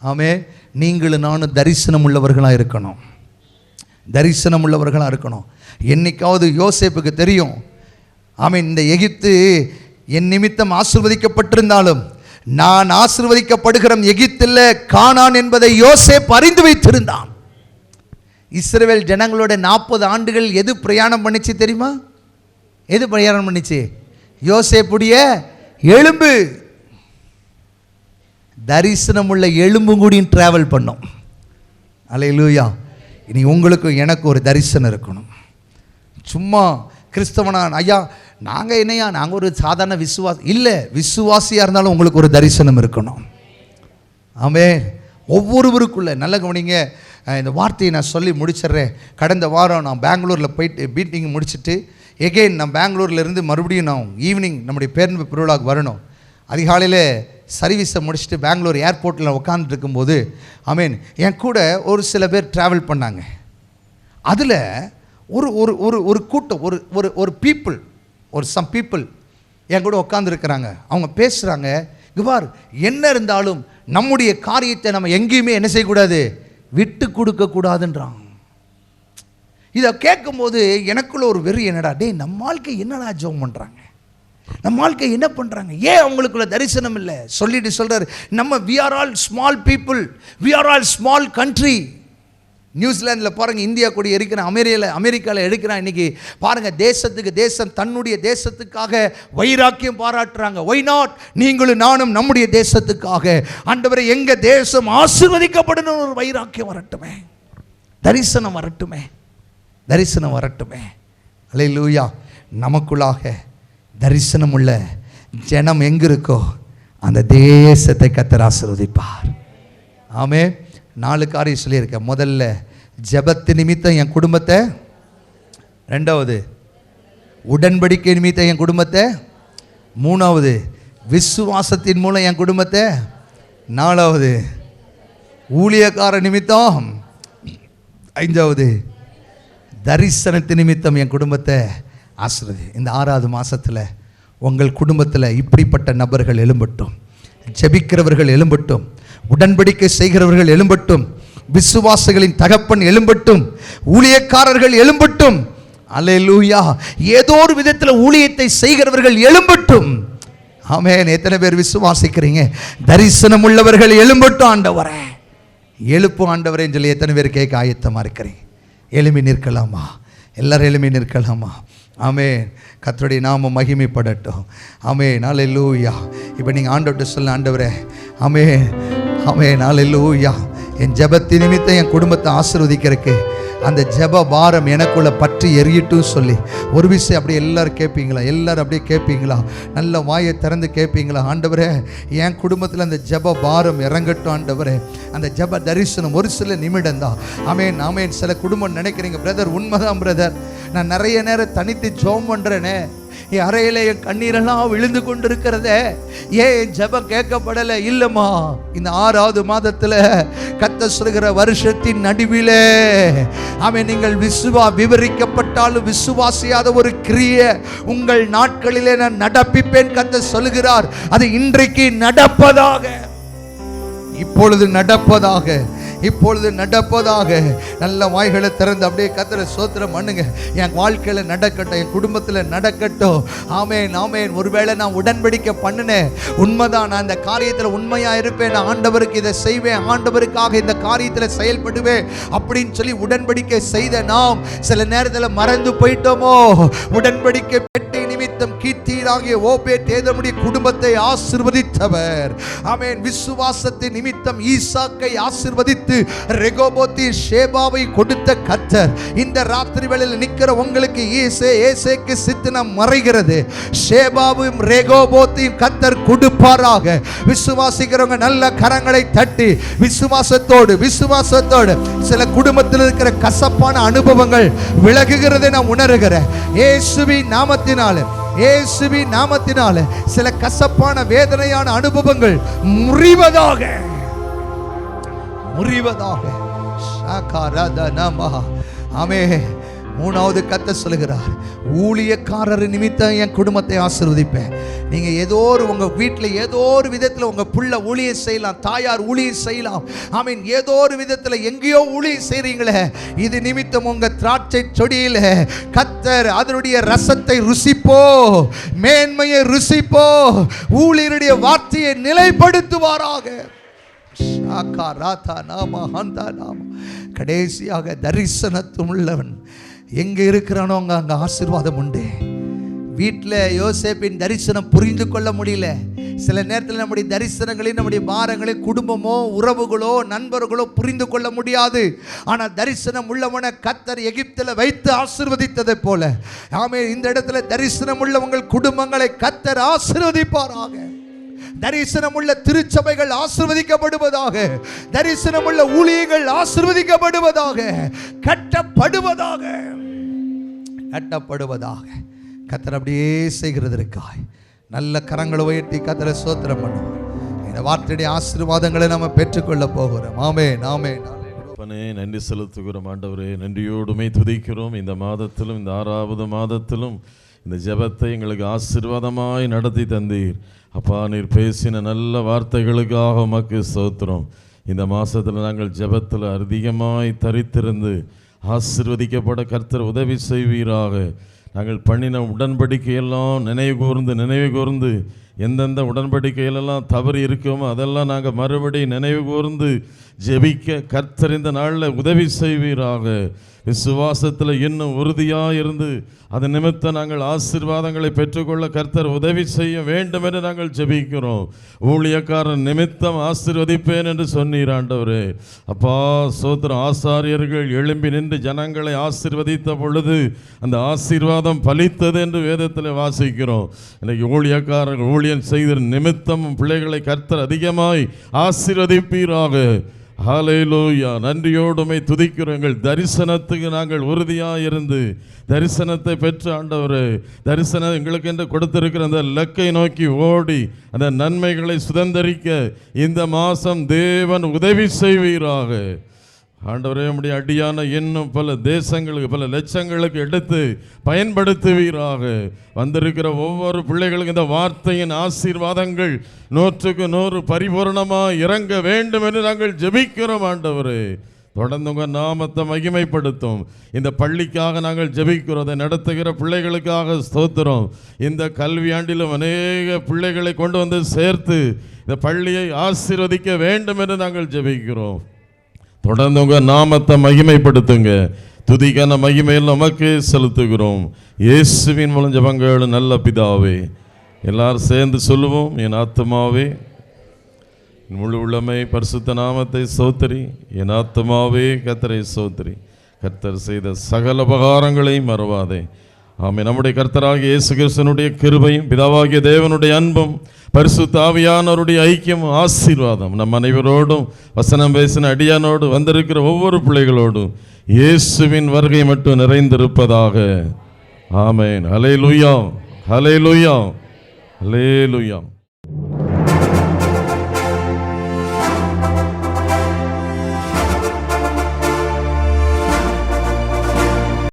[SPEAKER 2] ஆமென். நீங்களும் நானும் தரிசனம் உள்ளவர்களாக இருக்கணும். தரிசனம் உள்ளவர்களாக இருக்கணும். என்னைக்காவது யோசேப்புக்கு தெரியும், ஆமென், இந்த எகிப்து என் நிமித்தம் ஆசீர்வதிக்கப்பட்டிருந்தாலும் நான் ஆசீர்வதிக்கப்படுகிற எகிப்தில் கானான் என்பதை யோசேப்பு அறிந்து வைத்திருந்தான். இஸ்ரவேல் ஜனங்களோட 40 ஆண்டுகள் எது பிரயாணம் பண்ணிச்சு தெரியுமா? எது பிரயாணம் பண்ணிச்சு? யோசேப்புடைய எலும்பு. தரிசனம் உள்ள எலும்பு கூடியும் டிராவல் பண்ணோம். அல்லேலூயா. இனி உங்களுக்கும் எனக்கு ஒரு தரிசனம் இருக்கணும். சும்மா கிறிஸ்தவனா ஐயா நாங்கள் என்னையா நாங்கள் ஒரு சாதாரண விசுவாசி இல்லை. விசுவாசியாக இருந்தாலும் உங்களுக்கு ஒரு தரிசனம் இருக்கணும். ஆமென். ஒவ்வொருவருக்குள்ள நல்ல கவனிங்க. இந்த வார்த்தையை நான் சொல்லி முடிச்சிடுறேன். கடந்த வாரம் நான் பெங்களூரில் போயிட்டு மீட்டிங் முடிச்சுட்டு எகெயின் நான் பெங்களூர்லேருந்து மறுபடியும் நான் ஈவினிங் நம்முடைய பேருந்து பெருவிழாவுக்கு வரணும். அதிகாலையில் சர்வீஸை முடிச்சுட்டு பெங்களூர் ஏர்போர்ட்டில் உட்காந்துட்டு இருக்கும்போது ஆமென், என் கூட ஒரு சில பேர் ட்ராவல் பண்ணாங்க. அதில் ஒரு ஒரு ஒரு ஒரு கூட்டம், ஒரு ஒரு ஒரு பீப்புள், ஒரு சம் பீப்புள் என் கூட உட்காந்துருக்கிறாங்க. அவங்க பேசுகிறாங்க, இவ்வாறு என்ன இருந்தாலும் நம்முடைய காரியத்தை நம்ம எங்கேயுமே என்ன செய்யக்கூடாது, விட்டு கொடுக்கக்கூடாதுன்றான். இதை கேட்கும்போது எனக்குள்ள ஒரு வெறி, என்னடா டே நம்ம வாழ்க்கை என்னடா ஜெபம் பண்ணுறாங்க, நம்ம வாழ்க்கை என்ன பண்ணுறாங்க, ஏன் அவங்களுக்குள்ள தரிசனம் இல்லை சொல்லிட்டு சொல்கிறார். நம்ம we are all small people, we are all small country. நியூசிலாந்தில் பாருங்கள், இந்தியா கூட இருக்கிறான், அமெரிக்காவில் எடுக்கிறான். இன்றைக்கி பாருங்கள், தேசத்துக்கு தேசம் தன்னுடைய தேசத்துக்காக வைராக்கியம் பாராட்டுறாங்க. Why not? நீங்களும் நானும் நம்முடைய தேசத்துக்காக, ஆண்டவரே எங்கள் தேசம் ஆசீர்வதிக்கப்படணும் ஒரு வைராக்கியம் வரட்டுமே, தரிசனம் வரட்டுமே, தரிசனம் வரட்டுமே. அல்லேலூயா. நமக்குள்ளாக தரிசனம் உள்ள ஜனம் எங்கே இருக்கோ அந்த தேசத்தை கர்த்தர் ஆசீர்வதிப்பார். ஆமே. 4 காரியம் சொல்லியிருக்கேன். முதல்ல ஜெபத்து நிமித்தம் என் குடும்பத்தை, 2வது உடன்படிக்கை நிமித்தம் என் குடும்பத்தை, 3வது விசுவாசத்தின் மூலம் என் குடும்பத்தை, 4வது ஊழியக்கார நிமித்தம், 5வது தரிசனத்தின் நிமித்தம் என் குடும்பத்தை ஆசீர்வதி. இந்த 6வது மாதத்தில் உங்கள் குடும்பத்தில் இப்படிப்பட்ட நபர்கள் எழும்பட்டும், ஜெபிக்கிறவர்கள் எழும்பட்டும், உடன்படிக்கை செய்கிறவர்கள் எழும்பட்டும், விசுவாசிகளின் தகப்பன் எழும்பட்டும், ஊழியக்காரர்கள் எழும்பட்டும். அல்லேலூயா. ஏதோ ஒரு விதத்தில் ஊழியத்தை செய்கிறவர்கள் எழும்பட்டும். ஆமென். எத்தனை பேர் விசுவாசிக்கிறீங்க? தரிசனம் உள்ளவர்கள் எழும்பட்டும். ஆண்டவரே எழுப்பு ஆண்டவரேன்னு சொல்லி எத்தனை பேர் கேட்க ஆயத்தமாக இருக்கிறீங்க? எழும்பி நிற்கலாமா? எல்லாரும் எழும்பி நிற்கலாமா? ஆமென். கர்த்தருடைய நாமம் மகிமைப்படட்டும். ஆமென். அல்லேலூயா. இப்போ நீங்கள் ஆண்டவர்கிட்ட சொல்ல, ஆண்டவரே ஆமென், ஆமென், அல்லேலூயா, என் ஜெபத்தின் நிமித்தம் என் குடும்பத்தை ஆசீர்வதிக்கிறதுக்கு அந்த ஜெப பாரம் எனக்குள்ள பற்றி எரியட்டும் சொல்லி ஒரு விஷயம் அப்படியே எல்லாரும் கேட்பீங்களா? எல்லாரும் அப்படியே கேட்பீங்களா? நல்ல வாயை திறந்து கேட்பீங்களா? ஆண்டவரே என் குடும்பத்தில் அந்த ஜெப பாரம் இறங்கட்டும். ஆண்டவரே அந்த ஜெப தரிசனம் ஒரு சில நிமிடம் தான். ஆமென், ஆமென். சில குடும்பம் நினைக்கிறீங்க, பிரதர் உண்மைதான் பிரதர், நான் நிறைய நேரம் தனித்து ஜெபம் பண்ணுறேனே, என் அறையில என் கண்ணீரெல்லாம் விழுந்து கொண்டிருக்கிறதே, ஏன் ஜெபம் கேட்கப்படலை? இல்லம்மா, இந்த 6வது மாதத்துல கர்த்தர் சொல்கிற வருஷத்தின் நடுவிலே நீங்கள் விவரிக்கப்பட்டாலும் விசுவாசியாத ஒரு கிரியை உங்கள் நாட்களிலே நான் நடப்பிப்பேன் கர்த்தர் சொல்கிறார். அது இன்றைக்கு நடப்பதாக, இப்பொழுது நடப்பதாக, இப்பொழுது நடப்பதாக. நல்ல வாய்களை திறந்து அப்படியே கர்த்தரை ஸ்தோத்திரம் பண்ணுங்க. என் வாழ்க்கையில நடக்கட்டும், என் குடும்பத்துல நடக்கட்டும். ஆமென், ஆமென். ஒருவேளை நான் உடன்படிக்கை பண்ணினேன், உண்மைதான், நான் இந்த காரியத்துல உண்மையா இருப்பேன், நான் ஆண்டவருக்கு இதை செய்வேன், ஆண்டவருக்காக இந்த காரியத்துல செயல்படுவேன் அப்படின்னு சொல்லி உடன்படிக்கை செய்த நாம் சில நேரத்துல மறந்து போயிட்டோமோ? உடன்படிக்கை பெட்டி நிமித்தம் கீர்த்தியாகிய ஓபேத் ஏதோமுடைய குடும்பத்தை ஆசீர்வதித்தவர். ஆமென். விசுவாசத்தின் நிமித்தம் ஈசாக்கை ஆசீர்வதித்து ரெகோபோத்தி ஷேபாவை கொடுத்த கர்த்தர் இந்த ராத்திரி வேளையில் நிக்கிற உங்களுக்கு ஏசேக்கு சித்தனம் மறைகிறது. ஷேபாவும் ரெகோபோத்தையும் கர்த்தர் கொடுப்பாராக. விசுவாசிக்கிறவங்க நல்ல கரங்களை தட்டி விசுவாசத்தோடு சில குடும்பத்தில் இருக்கிற கசப்பான அனுபவங்கள் விலகுகிறதை நான் உணர்கிறேன். இயேசுவின் நாமத்தினால சில கசப்பான வேதனையான அனுபவங்கள் முறிவதாக. ஆமென். 3வது கர்த்தர் சொல்கிறார், ஊழியக்காரர் நிமித்தம் என் குடும்பத்தை ஆசீர்வதிப்பேன். நீங்க ஏதோ உங்க வீட்டில் ஏதோ ஒரு விதத்தில் உங்க புள்ள ஊழியம் செய்யலாம், தாயார் ஊழியம் செய்யலாம். ஆமீன். ஏதோ ஒரு விதத்தில் எங்கேயோ ஊழியம் செய்றீங்களே, இது நிமித்தம் உங்க திராட்சை செடியில கர்த்தர் அதனுடைய ரசத்தை ருசிப்போ, மேன்மையை ருசிப்போ, ஊழியருடைய வார்த்தையை நிலைப்படுத்துவாராக. கடைசியாக தரிசனத்தும் உள்ளவன் எங்க இருக்கிறானோ அங்க ஆசீர்வாதம் உண்டு. வீட்டில் யோசேப்பின் தரிசனம் புரிந்து கொள்ள முடியல. சில நேரத்தில் நம்முடைய தரிசனங்களையும் நம்முடைய பாரங்களை குடும்பமோ உறவுகளோ நண்பர்களோ புரிந்து கொள்ள முடியாது. ஆனால் தரிசனம் உள்ளவனை கர்த்தர் எகிப்தில் வைத்து ஆசீர்வதித்ததை போல ஆமென், இந்த இடத்துல தரிசனம் உள்ள உங்கள் குடும்பங்களை கர்த்தர் ஆசீர்வதிப்பாராக. தரிசனம் உள்ள திருச்சபைகள் ஆசீர்வதிக்கப்படுவதாக. தரிசனம் உள்ள ஊழியர்கள் ஆசீர்வதிக்கப்படுவதாக, கட்டப்படுவதாக. கர்த்தர் அப்படியே செய்கிறதற்காய் நல்ல கரங்களை உயர்த்தி கர்த்தரை ஸ்தோத்திரம் பண்ணுவோம். இந்த வார்த்தையுடைய ஆசீர்வாதங்களை நம்ம பெற்றுக்கொள்ள போகிறோம். ஆமென், ஆமென்.
[SPEAKER 4] நன்றி செலுத்துகிறோம் ஆண்டவரே, நன்றியோடுமே துதிக்கிறோம். இந்த மாதத்திலும் இந்த 6வது மாதத்திலும் இந்த ஜெபத்தை எங்களுக்கு ஆசீர்வாதமாய் நடத்தி தந்தீர். அப்பா, நீர் பேசின நல்ல வார்த்தைகளுக்காக உமக்கு ஸ்தோத்திரம். இந்த மாதத்தில் நாங்கள் ஜெபத்தில் அதிகமாய் தரித்திருந்து ஆசீர்வதிக்கப்பட கர்த்தர் உதவி செய்வீராக. நாங்கள் பண்ணின உடன்படிக்கையெல்லாம் நினைவு கூர்ந்து எந்தெந்த உடன்படிக்கையிலெல்லாம் தவறு இருக்கோமோ அதெல்லாம் நாங்கள் மறுபடியும் நினைவு கூர்ந்து ஜெபிக்க கர்த்தர் இந்த நாளில் உதவி செய்வீராக. விசுவாசத்தில் இன்னும் உறுதியாக இருந்து அது நிமித்தம் நாங்கள் ஆசீர்வாதங்களை பெற்றுக்கொள்ள கர்த்தர் உதவி செய்ய வேண்டும் என்று நாங்கள் ஜெபிக்கிறோம். ஊழியக்காரன் நிமித்தம் ஆசீர்வதிப்பேன் என்று சொன்னீர் ஆண்டவரே. அப்பா சோத்திரம். ஆசாரியர்கள் எழும்பி நின்று ஜனங்களை ஆசீர்வதித்த பொழுது அந்த ஆசீர்வாதம் பலித்தது என்று வேதத்தில் வாசிக்கிறோம். இன்னைக்கு ஊழியக்காரர்கள் ஊழியம் செய்த நிமித்தம் பிள்ளைகளை கர்த்தர் அதிகமாய் ஆசீர்வதிப்பீராக. ஹல்லேலூயா. நன்றியோடுமை துதிக்கிறோம். எங்கள் தரிசனத்துக்கு நாங்கள் உறுதியாக இருந்து தரிசனத்தை பெற்று ஆண்டவரே, தரிசனம் எங்களுக்கு என்று கொடுத்திருக்கிற அந்த இலக்கை நோக்கி ஓடி அந்த நன்மைகளை சுதந்தரிக்க இந்த மாதம் தேவன் உதவி செய்வீராக. ஆண்டவரே, நம்முடைய அடியான இன்னும் பல தேசங்களுக்கு பல லட்சங்களுக்கு எடுத்து பயன்படுத்துவீராக. வந்திருக்கிற ஒவ்வொரு பிள்ளைகளுக்கும் இந்த வார்த்தையின் ஆசீர்வாதங்கள் 100க்கு 100 பரிபூர்ணமாக இறங்க வேண்டும் என்று நாங்கள் ஜெபிக்கிறோம் ஆண்டவரே. தொடர்ந்து உங்கள் நாமத்தை மகிமைப்படுத்தும். இந்த பள்ளிக்காக நாங்கள் ஜெபிக்கிறோம். அதை நடத்துகிற பிள்ளைகளுக்காக ஸ்தோத்திரம். இந்த கல்வியாண்டிலும் அநேக பிள்ளைகளை கொண்டு வந்து சேர்த்து இந்த பள்ளியை ஆசீர்வதிக்க வேண்டும் என்று நாங்கள் ஜெபிக்கிறோம். தொடர்ந்து உங்கள் நாமத்தை மகிமைப்படுத்துங்க. துதிக்கான மகிமையில் நமக்கு செலுத்துகிறோம். இயேசுவின் மூலம் ஜெபங்கள் நல்ல பிதாவே. எல்லாரும் சேர்ந்து சொல்லுவோம். என் ஆத்துமாவே முழு உள்ளமை பரிசுத்த நாமத்தை ஸ்தோத்திரி. என் ஆத்துமாவே கர்த்தரை ஸ்தோத்திரி. கர்த்தர் செய்த சகல உபகாரங்களையும் மறவாதே. ஆமென். நம்முடைய கர்த்தராகிய இயேசு கிறிஸ்துவினுடைய கிருபையும் பிதாவாகிய தேவனுடைய அன்பும் பரிசுத்த ஆவியானவருடைய ஐக்கியம் ஆசீர்வாதம் நம் அனைவரோடும் வசனம் பேசின அடியானோடு வந்திருக்கிற ஒவ்வொரு பிள்ளைகளோடும் இயேசுவின் வருகை மட்டும் நிறைந்திருப்பதாக. ஆமென். ஹல்லேலூயா, ஹல்லேலூயா, ஹல்லேலூயா.